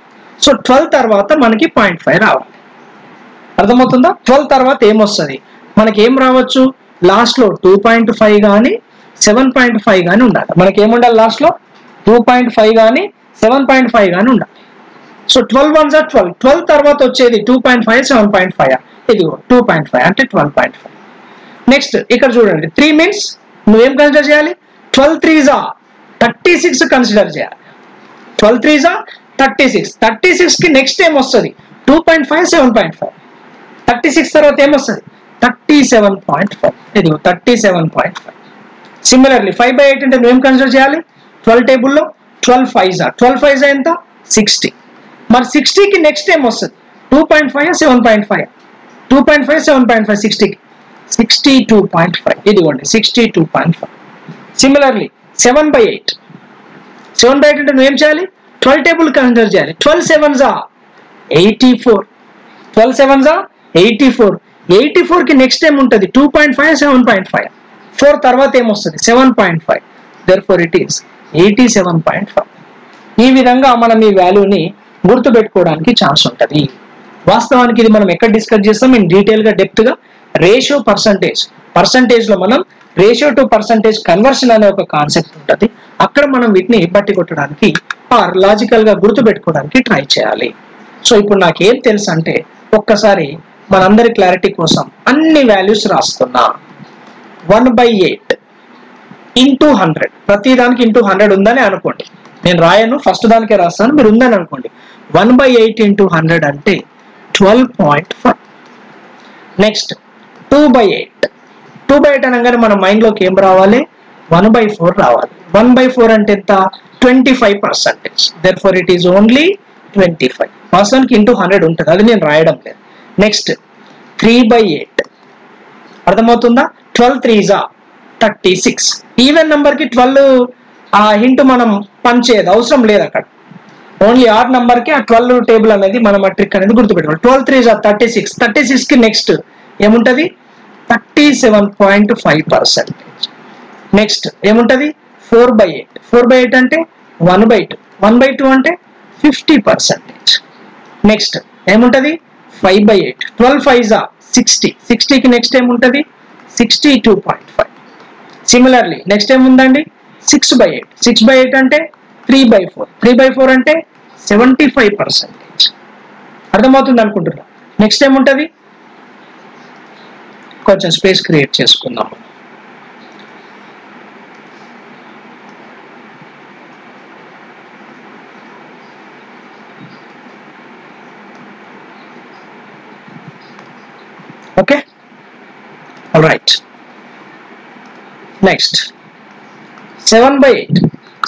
సో 12 తర్వాత మనకి 0.5 రావాలి. అర్థమవుతుందా? 12 తర్వాత ఏమొస్తుంది మనకి ఏం రావచ్చు లాస్ట్ లో 2.5 కానీ 7.5 కానీ ఉండాలి. మనకి ఏముండాలి లాస్ట్ లో 2.5 కానీ 7.5 కానీ ఉండాలి. So 12 ones are 12. 12 తర్వాత వచ్చేది 2.5, 7.5. ఇదిగో 2.5 అంటే 12.5. నెక్స్ట్ ఇక్కడ చూడండి 3 మీన్స్ నువ్వేం కన్సిడర్ చేయాలి 12 3s are 36 కన్సిడర్ చేయాలి. 12 3s are 36. 36 కి నెక్స్ట్ ఏం వస్తుంది 2.5, 7.5. 36 తర్వాత ఏమొస్తుంది 37.5. ఇదిగో 37.5. సిమిలర్లీ 5/8 అంటే నువ్వేం కన్సిడర్ చేయాలి 12 టేబుల్లో 12 5s are 12 5s ఎంత 60. మరి 60 కి నెక్స్ట్ ఏం వస్తుంది 2.5, 7.5. 2.5, 7.5 60 కి 62.5. ఇదిగోండి 62.5. సిమిలర్లీ 7/8. 7/8 అంటే నువ్వేం చేయాలి 12 టేబుల్ కన్సిడర్ చేయాలి. 12 7s are 84. 12 7s are 84. 84 కి నెక్స్ట్ టైం ఉంటుంది 2.5, 7.5. 4 తర్వాత ఏమొస్తుంది 7.5. therefore it is 87.5. ఈ విధంగా మనం ఈ వాల్యూని గుర్తు పెట్టుకోవడానికి ఛాన్స్ ఉంటుంది. వాస్తవానికి ఇది మనం ఎక్కడ డిస్కస్ చేస్తాం ఇన్ డీటెయిల్ గా డెప్త్ గా రేషియో పర్సంటేజ్ లో మనం రేషియో టు పర్సంటేజ్ కన్వర్షన్ అనే ఒక కాన్సెప్ట్ ఉంటుంది. అక్కడ మనం వీటిని బట్టి కొట్టడానికి ఆర్ లాజికల్ గా గుర్తు పెట్టుకోవడానికి ట్రై చేయాలి. సో ఇప్పుడు నాకేం తెలుసు అంటే ఒక్కసారి మనందరి క్లారిటీ కోసం అన్ని వాల్యూస్ రాస్తున్నా. 1/8 ఇంటూ 100, ప్రతి దానికి ఇంటూ 100 ఉందని అనుకోండి. నేను రాయను, ఫస్ట్ దానికే రాస్తాను, మీరు ఉందని అనుకోండి. 1/8 ఇంటూ 100 అంటే 12.5. నెక్స్ట్ 2/8. 2/8 అనగానే మన మైండ్లోకి ఏం రావాలి? 1/4 రావాలి. 1/4 అంటే ఎంత? 25%. Therefore it is only 25. పర్సన్కి ఇంటూ 100 ఉంటుంది, అది నేను రాయడం లేదు. నెక్స్ట్ 3/8. అర్థమవుతుందా? 12 3s 36. ఈవెన్ నెంబర్కి 12 హింట్ మనం పంచేది అవసరం లేదు అక్కడ. ఓన్లీ ఆడ్ నెంబర్కి ఆ 12 టేబుల్ అనేది మనం ఆ ట్రిక్ అనేది గుర్తుపెట్టుకోవాలి. 12 3s 36. 36కి నెక్స్ట్ ఏముంటుంది? 37.5%. నెక్స్ట్ ఏముంటుంది? 4/8. 4/8 అంటే 1/2. 1/2 అంటే 50%. నెక్స్ట్ ఏముంటుంది? 5/8. 12 5s 60. 60కి నెక్స్ట్ ఏముంటుంది? 62.5. సిమిలర్లీ నెక్స్ట్ ఏముందండి? 6/8. 6/8 అంటే 3/4. 3/4 అంటే 75%. అర్థమవుతుంది అనుకుంటున్నా. నెక్స్ట్ ఏముంటుంది? కొంచెం స్పేస్ క్రియేట్ చేసుకుందాం. Okay, all right. Next 7/8.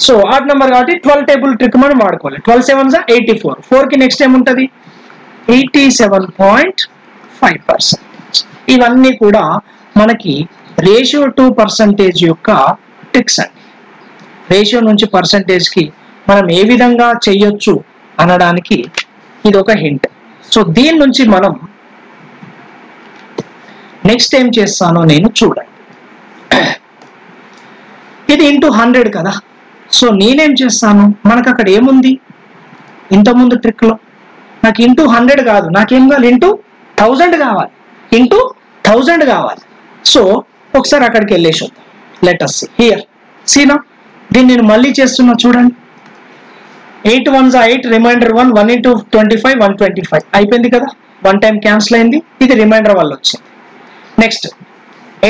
So odd number కాబట్టి 12 టేబుల్ ట్రిక్ మనం వాడుకోవాలి. 12 7s 84. 4కి నెక్స్ట్ ఏముంటుంది? 87.5%. ఇవన్నీ కూడా మనకి రేషియో టు పర్సంటేజ్ యొక్క ట్రిక్స్ అండి. రేషియో నుంచి పర్సంటేజ్కి మనం ఏ విధంగా చేయొచ్చు అనడానికి ఇది ఒక హింట్. సో దీని నుంచి మనం నెక్స్ట్ ఏం చేస్తానో నేను చూడండి. ఇది ఇంటూ 100 కదా. సో నేనేం చేస్తాను, మనకు అక్కడ ఏముంది ఇంతకుముందు ట్రిక్లో? నాకు ఇంటూ 100 కాదు, నాకేం కావాలి? ఇంటూ 1000 కావాలి. ఇంటూ 1000 కావాలి. సో ఒకసారి అక్కడికి వెళ్ళేసి వద్దాం. Let us see here. See now, దీన్ని నేను మళ్ళీ చేస్తున్నా చూడండి. 8 1s 8, రిమైండర్ 1, 1 into 25 125 అయిపోయింది కదా. 1 టైం క్యాన్సిల్ అయింది, ఇది రిమైండర్ వల్ల వచ్చింది. నెక్స్ట్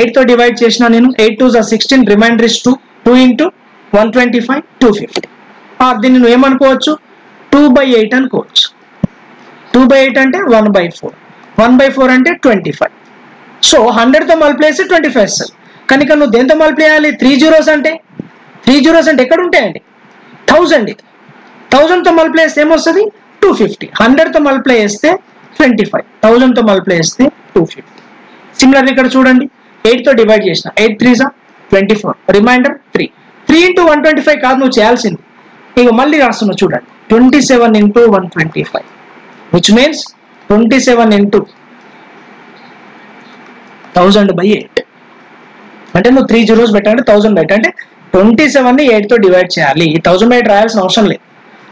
8 తో డివైడ్ చేసిన నేను. 8 2s 16, రిమైండర్ ఇస్ 2. 2 into 125 250. దీన్ని నువ్వు ఏమనుకోవచ్చు? 2/8 అనుకోవచ్చు. 2/8 అంటే 1/4. 1/4 అంటే 25. సో 100తో మల్టిప్లై చేస్తే 25 వస్తుంది. కనుక నువ్వు దేంతో మల్టిప్లై చేయాలి? 3 zeros అంటే 3 zeros అంటే ఎక్కడ ఉంటాయండి? 1000. ఇది 1000తో మల్టిప్లై చేస్తే ఏమొస్తుంది? 250. 100తో మల్టిప్లై చేస్తే 25. 1000తో మల్టిప్లై చేస్తే 250. సిమిలర్లీ ఇక్కడ చూడండి. 8తో డివైడ్ చేసిన. 8 3s 24, రిమైండర్ 3. 3 into 125 కాదు నువ్వు చేయాల్సింది. ఇక మళ్ళీ రాస్తున్నా చూడండి. 27 into 125, విచ్ మీన్స్ 27 into 1000/8. అంటే నువ్వు 3 zeros పెట్టాలంటే 1000 పెట్టాలంటే 27ని 8తో డివైడ్ చేయాలి. ఈ 1000/8 రాయాల్సిన అవసరం లేదు.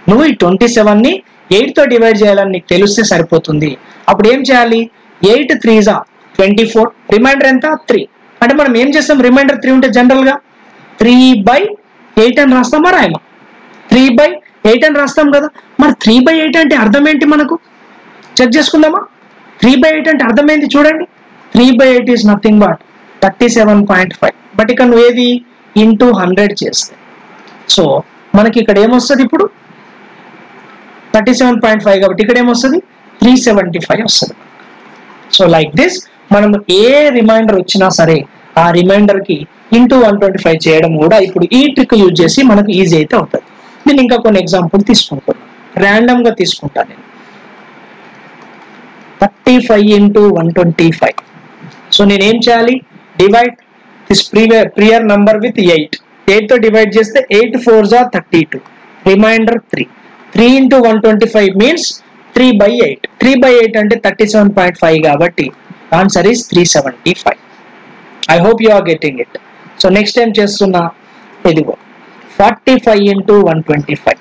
నువ్వు ఈ 27ని 8తో డివైడ్ చేయాలని నీకు తెలిస్తే సరిపోతుంది. అప్పుడు ఏం చేయాలి? 8 3s 24, రిమైండర్ ఎంత? 3. అంటే మనం ఏం చేస్తాం? రిమైండర్ 3 ఉంటే జనరల్గా 3/8 అని రాస్తామా రాయమా? 3/8 అని రాస్తాం కదా. మరి 3/8 అంటే అర్థం ఏంటి మనకు? చెక్ చేసుకుందామా? 3/8 అంటే అర్థం ఏంటి చూడండి. 3/8 ఈజ్ నథింగ్ బట్ 37.5. బట్ ఇక్కడ నువ్వు ఏది ఇంటూ 100 చేస్తే సో మనకి ఇక్కడ ఏమొస్తుంది? ఇప్పుడు 37.5 కాబట్టి ఇక్కడ ఏమొస్తుంది? 375 వస్తుంది. సో లైక్ దిస్ మనం ఏ రిమైండర్ వచ్చినా సరే ఆ రిమైండర్ కి ఇంటూ 125 చేయడం కూడా ఇప్పుడు ఈ ట్రిక్ యూజ్ చేసి మనకు ఈజీ అయితే అవుతుంది. నేను ఇంకా కొన్ని ఎగ్జాంపుల్ తీసుకుంటాను, ర్యాండమ్ గా తీసుకుంటాను నేను. 35 into 125. సో నేనేం చేయాలి? Divide this prior number with 8. 8తో డివైడ్ చేస్తే 8 4s 32, రిమైండర్ 3. 3 into 125 means 3/8. 3/8 అంటే 37.5 కాబట్టి answer is 375. I hope you are getting it. So next ఏం చేస్తున్నా? ఇదిగో 45 into 125.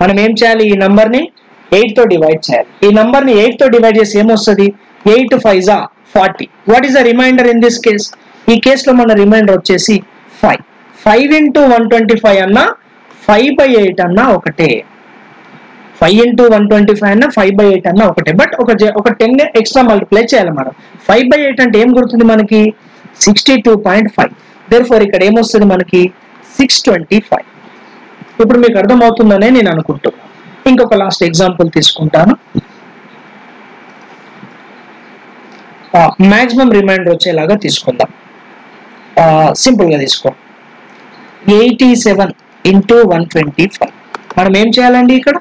మనం ఏం చేయాలి? ఈ నంబర్ని 8తో డివైడ్ చేయాలి. ఈ నంబర్ని 8తో డివైడ్ చేసి ఏమొస్తుంది? 8 5s 40. What is the remainder in this case? ఈ కేసులో మన రిమైండర్ వచ్చేసి 5. 5 into 125 అన్నా 5/8 అన్నా ఒకటే. 5 into 125 అన్న 5/8 అన్న ఒకటే, బట్ ఒక 10 ఎక్స్ట్రా మల్టిప్లై చేయాలి మనం. 5/8 అంటే ఏం గుర్తుంది మనకి 62.5. దేర్ఫోర్ ఇక్కడ ఏమొస్తుంది మనకి 625. ఇప్పుడు మీకు అర్థమవుతుందనే నేను అనుకుంటున్నాను. ఇంకొక లాస్ట్ ఎగ్జాంపుల్ తీసుకుంటాను. మాక్సిమం రిమైండర్ వచ్చేలాగా తీసుకుందాం. సింపుల్ గా తీసుకో. 87 into 125. మనం ఏం చేయాలండి ఇక్కడ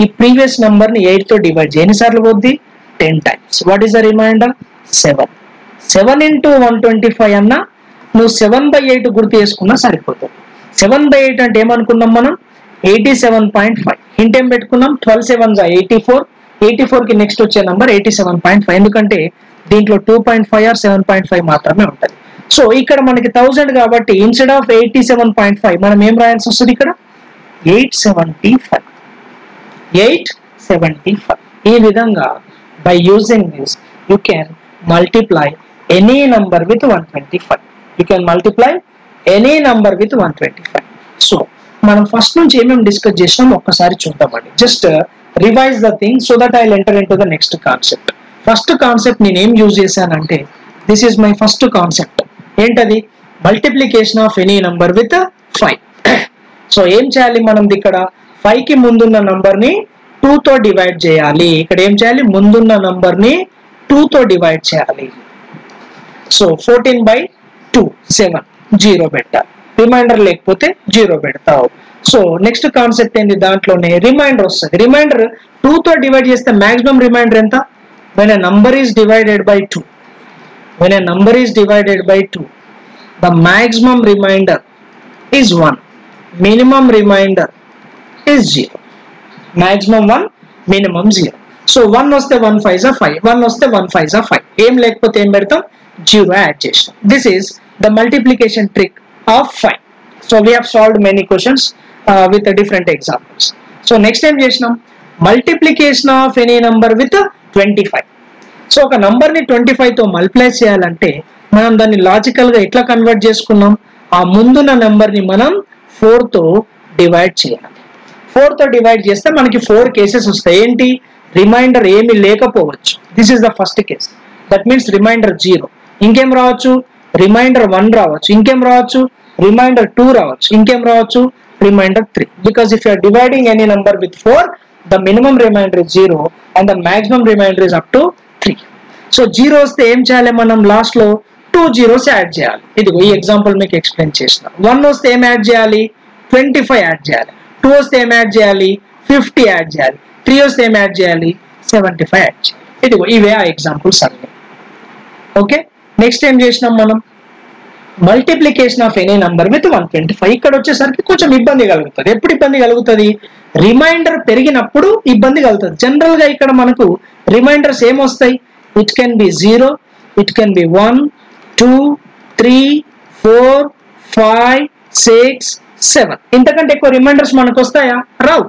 ఈ ప్రీవియస్ నంబర్ ని 8 తో డివైడ్ చేయి. ఎన్నిసార్లు పోద్ది 10 times. What is the remainder 7. 7 into 125 అన్నా నువ్వు 7/8 గుర్తు చేసుకున్నా సరిపోతుంది. 7/8 అంటే ఏమనుకున్నాం మనం 87.5. హింట్ ఏం పెట్టుకున్నాం 12 7s 84. 84 కి నెక్స్ట్ వచ్చే నంబర్ 87.5. ఎందుకంటే దీంట్లో 2.5 or 7.5 మాత్రమే ఉంటుంది. సో ఇక్కడ మనకి 1000 కాబట్టి ఇన్స్టెడ్ ఆఫ్ 87.5 మనం ఏం రాయాల్సి వస్తుంది ఇక్కడ 875. 875. ఈ విధంగా by using this you can multiply any number with 125. You can multiply any number with 125. So మనం ఫస్ట్ నుంచి ఏమేమి డిస్కస్ చేసినాం ఒక్కసారి చూద్దామండి. Just revise the thing so that I will enter into the next concept. First concept నేను ఏం use చేశానంటే this is my first concept. ఏంటది multiplication of any number with 5. So ఏం చేయాలి మనం ఇక్కడ 5 కి ముందున్న నంబర్ ని 2 తో డివైడ్ చేయాలి. ఇక్కడ ఏం చేయాలి ముందున్న నంబర్ ని 2 తో డివైడ్ చేయాలి. సో 14/2 7 0 పెట్టాలి. రిమైండర్ లేకపోతే 0 పెడతావు. సో నెక్స్ట్ కాన్సెప్ట్ ఏంది దాంట్లోనే రిమైండర్ వస్తుంది. రిమైండర్ 2 తో డివైడ్ చేస్తే మాక్సిమం రిమైండర్ ఎంత when a number is divided by 2. When a number is divided by 2, the maximum remainder is 1. Minimum remainder is 0. Maximum 1, minimum 0. So 1 వస్తే 1 5s are 5. 1 వస్తే 1 5s are 5. ఏం లేకపోతే ఏం పెడతాం 0 యాడ్ చేస్తాం. This is the multiplication trick of 5. So we have solved many questions with different examples. So next time చేసినాం multiplication of any number with 25. So ఒక number ని 25 తో మల్టిప్లై చేయాలంటే మనం దాన్ని లాజికల్ గా ఎట్లా కన్వర్ట్ చేసుకున్నాం ఆ ముందున్న నంబర్ ని మనం 4 తో డివైడ్ చేయాలి. 4 తో డివైడ్ చేస్తే మనకి 4 కేసెస్ వస్తాయి. ఏంటి రిమైండర్ ఏమి లేకపోవచ్చు. This is the first case. That means remainder 0. ఇంకేం రావచ్చు రిమైండర్ 1 రావచ్చు. ఇంకేం రావచ్చు రిమైండర్ 2 రావచ్చు. ఇంకేం రావచ్చు remainder 3. Because if you are dividing any number with 4 the minimum remainder is 0 and the maximum remainder is up to 3. So 0 వస్తే ఏం చేయాలి మనం లాస్ట్ లో 2 zeros యాడ్ చేయాలి. ఇదిగో ఈ ఎగ్జాంపుల్ మీకు ఎక్స్ప్లెయిన్ చేసిన. 1 వస్తే ఏం యాడ్ చేయాలి 25 యాడ్ చేయాలి. 2 వస్తే ఏం యాడ్ చేయాలి 50 యాడ్ చేయాలి. 3 వస్తే ఏం యాడ్ చేయాలి 75 యాడ్ చేయాలి. ఇదిగో ఇవే ఆ ఎగ్జాంపుల్స్ అన్ని. ఓకే నెక్స్ట్ ఏం చేసినాం మనం multiplication of any number with 125. ఇక్కడ వచ్చేసరికి కొంచెం ఇబ్బంది కలుగుతుంది. ఎప్పుడు ఇబ్బంది కలుగుతుంది రిమైండర్ పెరిగినప్పుడు ఇబ్బంది కలుగుతుంది. జనరల్ గా ఇక్కడ మనకు రిమైండర్స్ ఏమొస్తాయి it can be 0, it can be 1 2 3 4 5 6 7. ఇంతకంటే ఎక్కువ రిమైండర్స్ మనకు వస్తాయా రావు.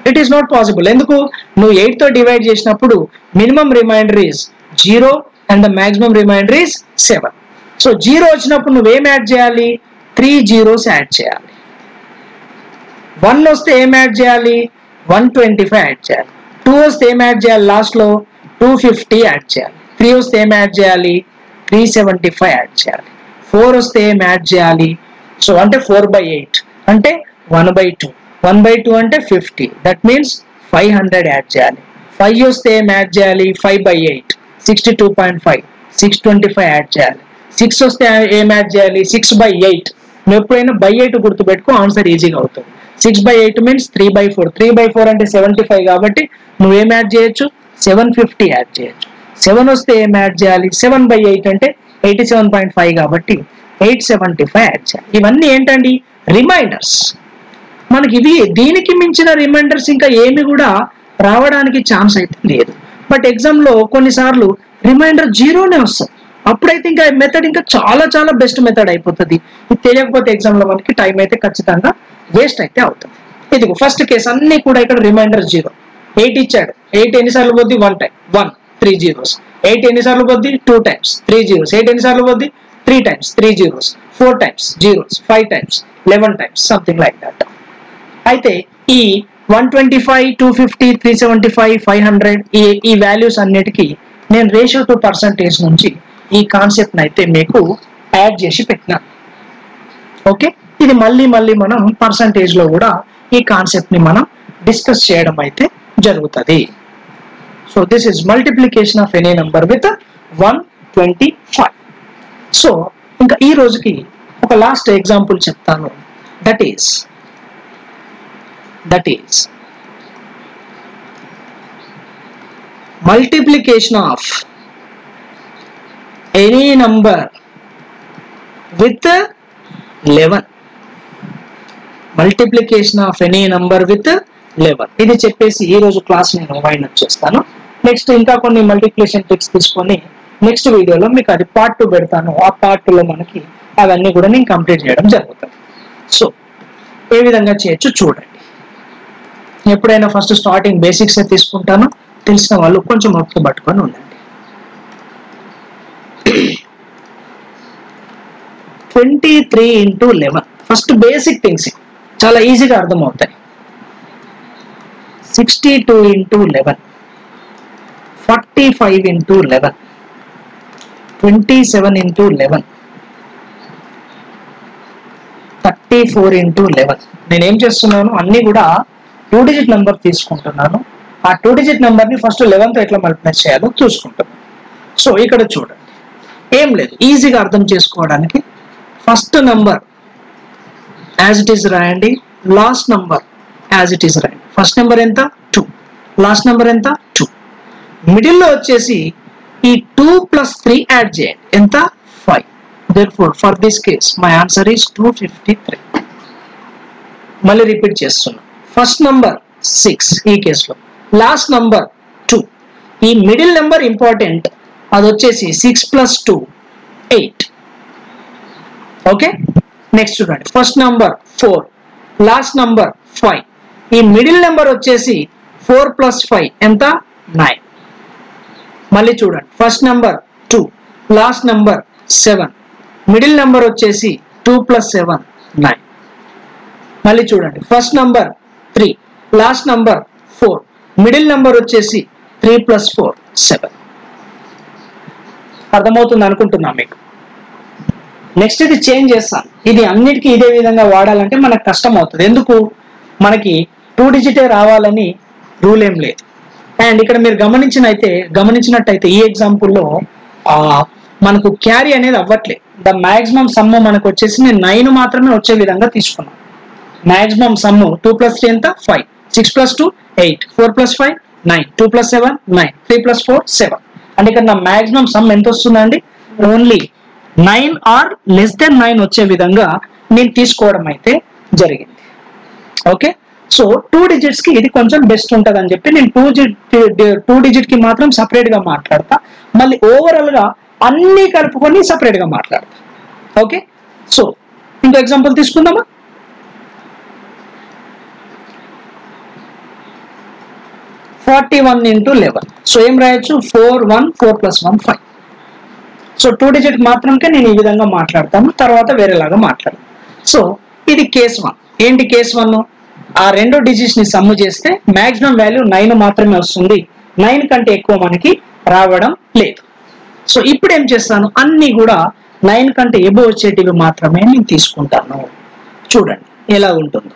It is not possible. ఎందుకు నువ్వు 8 తో డివైడ్ చేసినప్పుడు minimum remainder is 0 and the maximum remainder is 7. So 0 వచ్చినప్పుడు నువ్వేం యాడ్ చేయాలి 3 zeros యాడ్ చేయాలి. 1 వస్తే ఏం యాడ్ చేయాలి 125 యాడ్ చేయాలి. 2 వస్తే ఏం యాడ్ చేయాలి లాస్ట్ లో 250 యాడ్ చేయాలి. 3 వస్తే ఏం యాడ్ చేయాలి 375 యాడ్ చేయాలి. 4 వస్తే ఏం యాడ్ చేయాలి సో అంటే 4/8 అంటే 1/2. 1/2 అంటే 50. దట్ మీన్స్ 500 యాడ్ చేయాలి. 5 వస్తే ఏం యాడ్ చేయాలి 5/8 62.5 625 యాడ్ చేయాలి. 6 వస్తే ఏం యాడ్ చేయాలి 6/8. నువ్వు ఎప్పుడైనా బై 8 గుర్తుపెట్టుకో ఆన్సర్ ఈజీగా అవుతుంది. 6/8 మీన్స్ 3/4. 3/4 అంటే 75 కాబట్టి నువ్వేం యాడ్ చేయొచ్చు 750 యాడ్ చేయొచ్చు. 7 వస్తే ఏం యాడ్ చేయాలి 7/8 అంటే 87.5 కాబట్టి 875 యాడ్ చేయాలి. ఇవన్నీ ఏంటండి రిమైండర్స్. మనకి ఇవి దీనికి మించిన రిమైండర్స్ ఇంకా ఏమి కూడా రావడానికి ఛాన్స్ అయితే లేదు. బట్ ఎగ్జామ్ లో కొన్నిసార్లు రిమైండర్ 0నే వస్తుంది. అప్పుడైతే ఇంకా మెథడ్ ఇంకా చాలా చాలా బెస్ట్ మెథడ్ అయిపోతుంది. ఇది తెలియకపోతే ఎగ్జామ్ లో మనకి టైం అయితే ఖచ్చితంగా వేస్ట్ అయితే అవుతుంది. ఇదిగో ఫస్ట్ కేసు అన్ని కూడా ఇక్కడ రిమైండర్ 0. 8 ఇచ్చాడు. 8 ఎన్నిసార్లు పోద్ది 1 టైం 1 3 zeros. 8 ఎన్నిసార్లు పోద్ది 2 times 3 zeros. 8 ఎన్నిసార్లు పోద్ది 3 times 3 zeros. 4 times zeros. 5 times 11 times something like that. అయితే ఈ 125, 250, 375, 500 ఈ వాల్యూస్ అన్నిటికీ నేను రేషియో టు పర్సంటేజ్ నుంచి ఈ కాన్సెప్ట్ అయితే మీకు యాడ్ చేసి పెట్టినా. ఓకే, ఇది మళ్ళీ మనం పర్సంటేజ్ లో కూడా ఈ కాన్సెప్ట్ ని మనం డిస్కస్ చేయడం అయితే జరుగుతుంది. So this is multiplication of any number with 125. So ఇంకా ఈ రోజుకి ఒక లాస్ట్ ఎగ్జాంపుల్ చెప్తాను. That is multiplication of any number with 11. Multiplication of any number with 11. ఇది చెప్పేసి ఈ రోజు క్లాస్ నేను వైండ్ అప్ చేస్తాను. నెక్స్ట్ ఇంకా కొన్ని మల్టిప్లికేషన్ ట్రిక్స్ తీసుకొని నెక్స్ట్ వీడియోలో మీకు అది పార్ట్ 2 పెడతాను. ఆ పార్ట్ 2లో మనకి అవన్నీ కూడా నేను కంప్లీట్ చేయడం జరుగుతుంది. సో ఏ విధంగా చేయొచ్చు చూడండి. ఎప్పుడైనా ఫస్ట్ స్టార్టింగ్ బేసిక్స్ తీసుకుంటాను, తెలిసిన వాళ్ళు కొంచెం మొత్తం పట్టుకొని ఉండండి. 23 into 11. ఫస్ట్ బేసిక్ థింగ్స్ చాలా ఈజీగా అర్థమవుతాయి. 62 into 11, 45 into 11, 27 into 11, 34 into 11. నేనేం చేస్తున్నాను, అన్ని కూడా 2 digit నెంబర్ తీసుకుంటున్నాను. ఆ 2 digit నెంబర్ ని ఫస్ట్ 11తో ఎట్లా మల్టిప్లై చేయాలో చూసుకుంటాను. సో ఇక్కడ చూడండి, ఏం లేదు, ఈజీగా అర్థం చేసుకోవడానికి first number as it is రాయండి, last number as it is రాయండి. ఫస్ట్ నెంబర్ ఎంత 2, లాస్ట్ నెంబర్ ఎంత 2. మిడిల్లో వచ్చేసి ఈ 2 + 3 యాడ్ చేయండి, ఎంత 5. therefore for this case my answer is 253. మళ్ళీ రిపీట్ చేస్తున్నా, ఫస్ట్ నంబర్ 6 ఈ కేసులో, లాస్ట్ నంబర్ 2. ఈ మిడిల్ నెంబర్ ఇంపార్టెంట్, అది వచ్చేసి 6 + 2 8. ఓకే, నెక్స్ట్ చూడండి, ఫస్ట్ నంబర్ 4, లాస్ట్ నంబర్ 5. ఈ మిడిల్ నెంబర్ వచ్చేసి 4 + 5 ఎంత 9. మళ్ళీ చూడండి, first number 2, last number 7. Middle number వచ్చేసి 2 + 7 9. మళ్ళీ చూడండి, first number 3, last number 4. Middle number వచ్చేసి 3 + 4 7. అర్థమవుతుంది అనుకుంటున్నా మీకు. నెక్స్ట్ ఇది చేంజ్ చేస్తాను, ఇది అన్నిటికీ ఇదే విధంగా వాడాలంటే మనకు కష్టం అవుతుంది. ఎందుకు, మనకి 2 digit రావాలని రూల్ ఏం లేదు. అండ్ ఇక్కడ మీరు గమనించినట్టయితే ఈ ఎగ్జాంపుల్లో మనకు క్యారీ అనేది అవ్వట్లేదు. ద మాక్సిమం సమ్ మనకు వచ్చేసి నేను 9 మాత్రమే వచ్చే విధంగా తీసుకున్నాను. మాక్సిమం సమ్ 2 + 3 ఎంత 5, 6 + 2 8, 4 + 5 9, 2 + 7 9, 3 + 4 7. అంటే ఇక్కడ నా మాక్సిమం సమ్ ఎంత వస్తుందండి, ఓన్లీ 9 ఆర్ లెస్ దెన్ 9 వచ్చే విధంగా నేను తీసుకోవడం అయితే జరిగింది. ఓకే, సో 2 digits కి ఇది కొంచెం బెస్ట్ ఉంటుంది అని చెప్పి నేను 2 digit కి మాత్రం సపరేట్ గా మాట్లాడతా, మళ్ళీ ఓవరాల్ గా అన్ని కలుపుకొని సపరేట్ గా మాట్లాడతా. ఓకే, సో ఇంకో ఎగ్జాంపుల్ తీసుకుందామా. 41 into 11. సో ఏం రాయొచ్చు, 4 1 4 + 1 5. సో 2 digit మాత్రంకే నేను ఈ విధంగా మాట్లాడతాను, తర్వాత వేరేలాగా మాట్లాడతాను. సో ఇది కేస్ 1. ఏంటి కేస్ 1, ఆ 2 digits ని సమ్ చేస్తే మాక్సిమం వాల్యూ 9 మాత్రమే వస్తుంది, 9 కంటే ఎక్కువ మనకి రావడం లేదు. సో ఇప్పుడు ఏం చేస్తాను, అన్ని కూడా 9 కంటే ఎబో వచ్చేటివి మాత్రమే నేను తీసుకుంటాను. చూడండి ఎలా ఉంటుందో.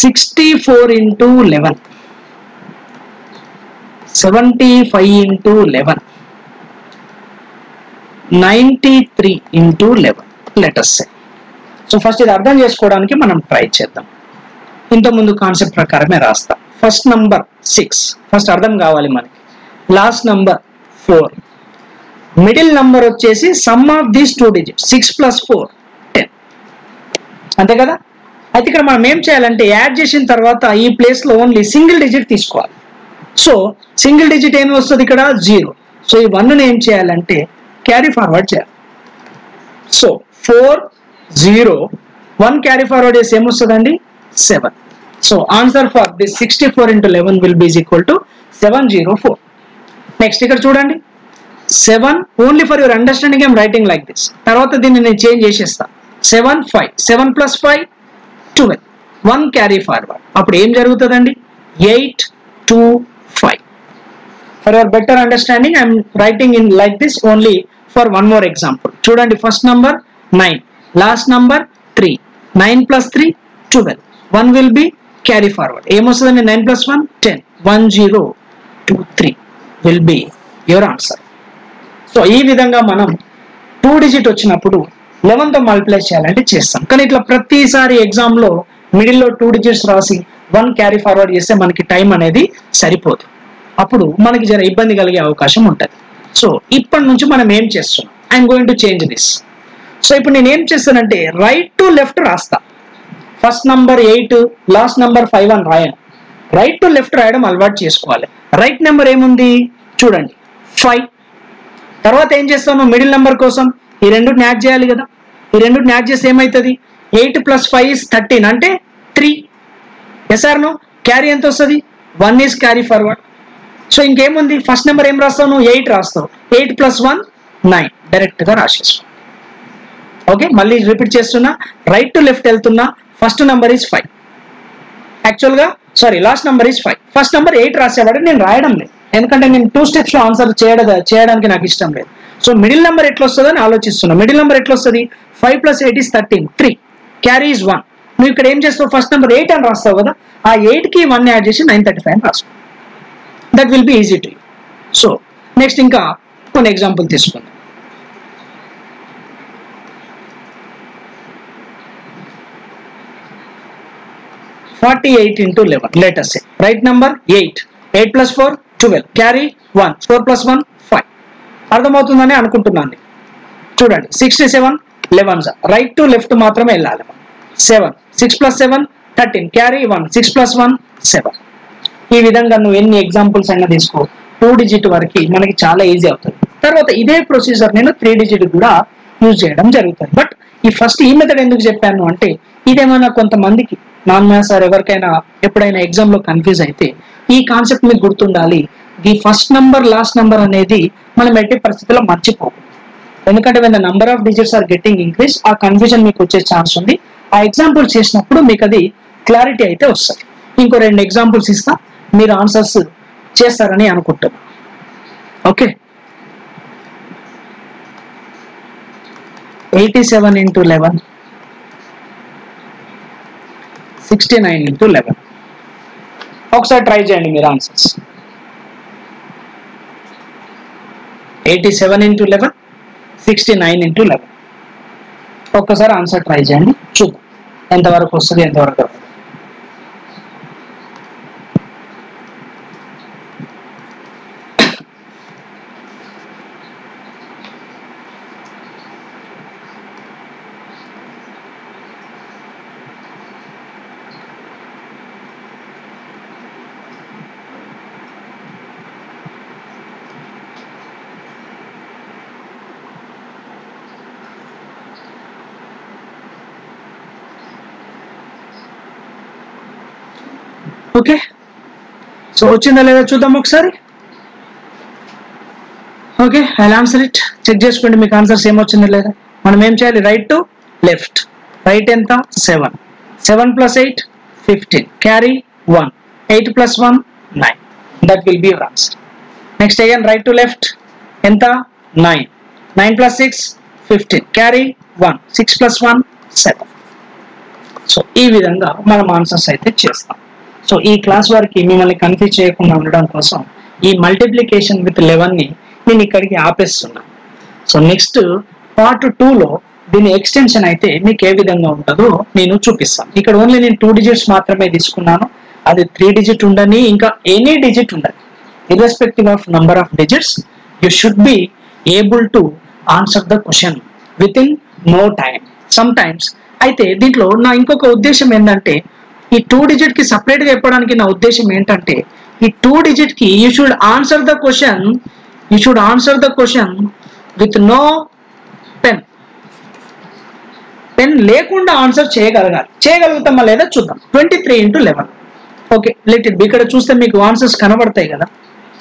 64 into 11, 75 into 11, 93 into 11. let us say. So first ఇది అర్థం చేసుకోవడానికి మనం ట్రై చేద్దాం. ఇంతకుముందు కాన్సెప్ట్ ప్రకారమే రాస్తా. ఫస్ట్ నంబర్ 6 ఫస్ట్ అర్థం కావాలి మనకి, లాస్ట్ నంబర్ 4, మిడిల్ నంబర్ వచ్చేసి సమ్ ఆఫ్ దీస్ 2 digits 6 + 4 10. అంతే కదా. అయితే ఇక్కడ మనం ఏం చేయాలంటే యాడ్ చేసిన తర్వాత ఈ ప్లేస్ లో ఓన్లీ సింగిల్ డిజిట్ తీసుకోవాలి. సో సింగిల్ డిజిట్ ఏమి వస్తుంది ఇక్కడ 0. సో ఈ 1 ఏం చేయాలంటే క్యారీ ఫార్వర్డ్ చేయాలి. సో 4 0 1 క్యారీ ఫార్వర్డ్ చేసి ఏమొస్తుందండి 7. So answer for this 64 into 11 will be equal to 704. Next ఇక్కడ చూడండి 7, only for your understanding I'm writing like this. తర్వాత దీన్ని నేను చేంజ్ చేసేస్తా. 7 5 7 plus 5 12 1 క్యారీ ఫార్వర్డ్ అప్పుడు ఏం జరుగుతుందండి 8 2 5 for your better understanding I'm writing in like this only for one more example చూడండి first number 9 last number 3 9 plus 3 12 1 will be carry forward ఏమొస్తుందండి 9 plus 1 10 1 0 2 3 will be your answer. So ఈ విధంగా మనం 2 digit వచ్చినప్పుడు 11 తో multiply చేయాలంటే చేస్తాం కానీ ఇట్లా ప్రతిసారి ఎగ్జామ్ లో మిడిల్ లో 2 డిజిట్స్ రాసి 1 క్యారీ ఫార్వర్డ్ చేస్తే మనకి టైం అనేది సరిపోదు అప్పుడు మనకి జర ఇబ్బంది కలిగే అవకాశం ఉంటుంది. సో ఇప్పటి నుంచి మనం ఏం చేస్తున్నాం I'm going to change this. So ఇప్పుడు నేను ఏం చేస్తానంటే రైట్ టు లెఫ్ట్ రాస్తా ఫస్ట్ నంబర్ 8 లాస్ట్ నంబర్ 5 అని రాయను రైట్ టు లెఫ్ట్ రాయడం అలవాటు చేసుకోవాలి. రైట్ నెంబర్ ఏముంది చూడండి 5 తర్వాత ఏం చేస్తాము మిడిల్ నెంబర్ కోసం ఈ రెండు యాడ్ చేయాలి కదా ఈ రెండు యాడ్ చేస్తే ఏమవుతుంది 8 plus 5 is 13 అంటే 3 ఎస్ఆర్ నో క్యారీ ఎంత వస్తుంది 1 is క్యారీ ఫార్వర్డ్. సో ఇంకేముంది ఫస్ట్ నెంబర్ ఏం రాస్తావు నువ్వు 8 రాస్తావు 8 plus 1 9 డైరెక్ట్ గా రాసేస్తావు. ఓకే మళ్ళీ రిపీట్ చేస్తున్నా రైట్ టు లెఫ్ట్ వెళ్తున్నా ఫస్ట్ నెంబర్ ఈజ్ 5 యాక్చువల్గా sorry last number is 5 first number 8 రాసేవాడు నేను రాయడం లేదు ఎందుకంటే నేను 2 steps లో ఆన్సర్ చేయడానికి నాకు ఇష్టం లేదు. సో మిడిల్ నెంబర్ ఎట్లా వస్తుందో అని ఆలోచిస్తున్నా మిడిల్ నెంబర్ ఎట్లా వస్తుంది 5 plus 8 is 13 3 క్యారీ ఈజ్ 1 నువ్వు ఇక్కడ ఏం చేస్తావు ఫస్ట్ నెంబర్ 8 అని రాస్తావు కదా ఆ 8కి 1 యాడ్ చేసి 935 అని రాస్తావు that will be easy to you. So next ఇంకా కొన్ని ఎగ్జాంపుల్ తీసుకుందాం. (48 into 11) let us say right number 8 plus 4 12 carry 1 4 plus 1 5 అర్థమవుతుందని అనుకుంటున్నాను చూడండి 67 11 రైట్ టు లెఫ్ట్ మాత్రమే వెళ్ళాలి 7 6 plus 7 13 carry 1 6 plus 1 7 ఈ విధంగా నువ్వు ఎన్ని ఎగ్జాంపుల్స్ అయినా తీసుకో 2 డిజిట్ వరకు మనకి చాలా ఈజీ అవుతుంది. తర్వాత ఇదే ప్రొసీజర్ నేను 3 డిజిట్ కూడా యూజ్ చేయడం జరుగుతుంది. బట్ ఈ ఫస్ట్ ఈ మెథడ్ ఎందుకు చెప్పాను అంటే ఇదేమైనా కొంతమందికి నాన్ మ్యాథ్స్ ఆర్ ఎవరికైనా ఎప్పుడైనా ఎగ్జామ్ లో కన్ఫ్యూజ్ అయితే ఈ కాన్సెప్ట్ మీకు గుర్తుండాలి ఈ ఫస్ట్ నంబర్ లాస్ట్ నంబర్ అనేది మనం ఎట్టి పరిస్థితుల్లో మర్చిపోము ఎందుకంటే when the number of digits are getting increased ఆ కన్ఫ్యూజన్ మీకు వచ్చే ఛాన్స్ ఉంది. ఆ ఎగ్జాంపుల్ చేసినప్పుడు మీకు అది క్లారిటీ అయితే వస్తుంది. ఇంకో 2 ఎగ్జాంపుల్స్ ఇస్తా మీరు ఆన్సర్స్ చేస్తారని అనుకుంటున్నాను. ఓకే 87 into 11 69 into 11 ఒకసారి ట్రై చేయండి మీరు ఆన్సర్స్ 87 into 11 69 into 11 ఒక్కసారి ఆన్సర్ ట్రై చేయండి చూద్దాం ఎంతవరకు వస్తుంది ఎంతవరకు. ఓకే సో వచ్చిందా లేదా చూద్దాం ఒకసారి. Okay I answer it check చేసుకోండి మీకు ఆన్సర్స్ ఏమొచ్చిందో లేదా. మనం ఏం చేయాలి రైట్ టు లెఫ్ట్ రైట్ ఎంత 7 plus 8 15 carry 1 8 plus 1 9 that will be your answer. Next again right to left ఎంత 9 plus 6 15 క్యారీ 1 6 plus 1 7. సో ఈ విధంగా మనం ఆన్సర్స్ అయితే చేస్తాం. సో ఈ క్లాస్ వారికి మిమ్మల్ని కన్ఫ్యూజ్ చేయకుండా ఉండడం కోసం ఈ మల్టిప్లికేషన్ విత్ 11 ని నేను ఇక్కడికి ఆపేస్తున్నాను. సో నెక్స్ట్ పార్ట్ 2లో దీని ఎక్స్టెన్షన్ అయితే మీకు ఏ విధంగా ఉంటుందో నేను చూపిస్తాను. ఇక్కడ ఓన్లీ నేను 2 డిజిట్స్ మాత్రమే తీసుకున్నాను. అది 3 డిజిట్ ఉండని ఇంకా ఎనీ డిజిట్ ఉండదు irrespective of number of digits you should be able to answer the question within no time sometimes. అయితే దీంట్లో నా ఇంకొక ఉద్దేశం ఏంటంటే ఈ 2 డిజిట్ కి సపరేట్ గా చెప్పడానికి నా ఉద్దేశం ఏంటంటే ఈ 2 డిజిట్ కి you should answer the question with no pen లేకుండా ఆన్సర్ చేయగలుగుతామా లేదా చూద్దాం. 23 into 11 okay let it be. ఇక్కడ చూస్తే మీకు ఆన్సర్స్ కనబడతాయి కదా.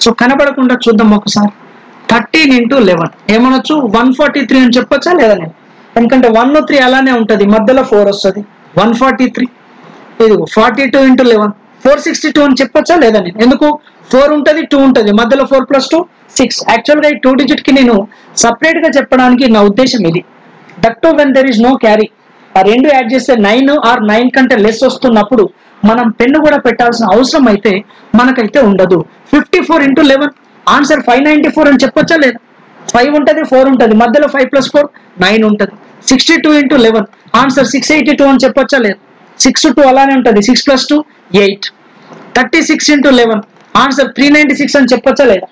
సో కనబడకుండా చూద్దాం ఒకసారి 13 into 11 ఏమనొచ్చు 143 అని చెప్పొచ్చా లేదా నేను ఎందుకంటే 1 3 అలానే ఉంటుంది, మధ్యలో 4 వస్తుంది. 143 ఇది 42 × 11 462 అని చెప్పొచ్చా లేదా? నేను ఎందుకు 4 ఉంటుంది 2 ఉంటుంది, మధ్యలో 4 + 2 6. యాక్చువల్గా ఈ 2 digit కి నేను సపరేట్ గా చెప్పడానికి నా ఉద్దేశం ఇది. That to when there is no carry, ఆ రెండు యాడ్ చేస్తే 9 ఆర్ 9 కంటే లెస్ వస్తున్నప్పుడు మనం పెన్ను కూడా పెట్టాల్సిన అవసరం అయితే మనకైతే ఉండదు. 54 × 11 ఆన్సర్ 594 అని చెప్పొచ్చా లేదా? 5 ఉంటుంది 4 ఉంటుంది, మధ్యలో 5 + 4 9 ఉంటుంది. 62 × 11 ఆన్సర్ 682 అని చెప్పొచ్చా లేదా? 6 2 అలానే ఉంటుంది, 6 + 2 8. 36 × 11 ఆన్సర్ 396 అని చెప్పొచ్చా లేదా?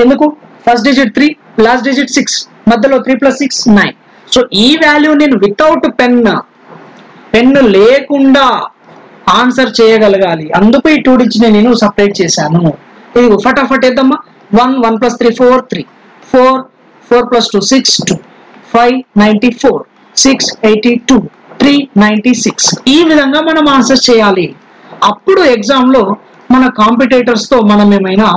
ఎందుకు? ఫస్ట్ డిజిట్ 3, లాస్ట్ డిజిట్ 6, మధ్యలో 3 + 6 9. సో ఈ వాల్యూ నేను వితౌట్ పెన్ను లేకుండా ఆన్సర్ చేయగలగాలి. అందుకు ఈ 2 digit నేను సపరేట్ చేశాను. ఇది ఫటాఫట్ వేద్దామా. 1 1 + 3 4 3 4 4 + 2 6 2 5 94 6 82 3 96. ఈ విధంగా మనం ఆన్సర్ చేయాలి. అప్పుడు ఎగ్జామ్ లో మన కాంపిటేటర్స్ తో మనం ఏమైనా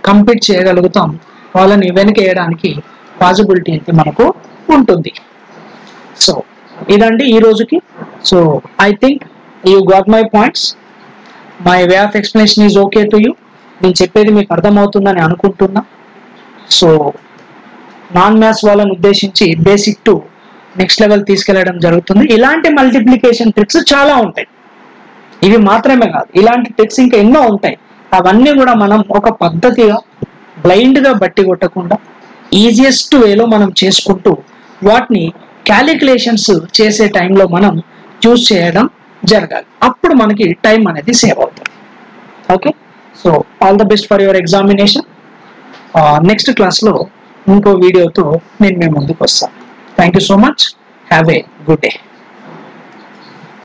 కంపీట్ చేయగలుగుతాం, వాళ్ళని వెనకేయడానికి పాసిబిలిటీ అయితే మనకు ఉంటుంది. సో ఇదండి ఈ రోజుకి. So I think you got my points. My way of explanation is okay to you. నేను చెప్పేది మీకు అర్థమవుతుందని అనుకుంటున్నా. సో నాన్ మ్యాథ్స్ వాళ్ళని ఉద్దేశించి బేసిక్ టు నెక్స్ట్ లెవెల్ తీసుకెళ్లడం జరుగుతుంది. ఇలాంటి మల్టిప్లికేషన్ ట్రిక్స్ చాలా ఉంటాయి, ఇవి మాత్రమే కాదు, ఇలాంటి ట్రిక్స్ ఇంకా ఎన్నో ఉంటాయి. అవన్నీ కూడా మనం ఒక పద్ధతిగా బ్లైండ్ గా బట్టి కొట్టకుండా ఈజియెస్ట్ వేలో మనం చేసుకుంటూ వాటిని క్యాలిక్యులేషన్స్ చేసే టైంలో మనం చూస్ చేయడం జరగాలి. అప్పుడు మనకి టైం అనేది సేవ్ అవుతుంది. Okay, so all the best for your examination. Next క్లాస్లో ఇంకో వీడియోతో నేను మీ ముందుకు వస్తాను. Thank you so much. Have a good day.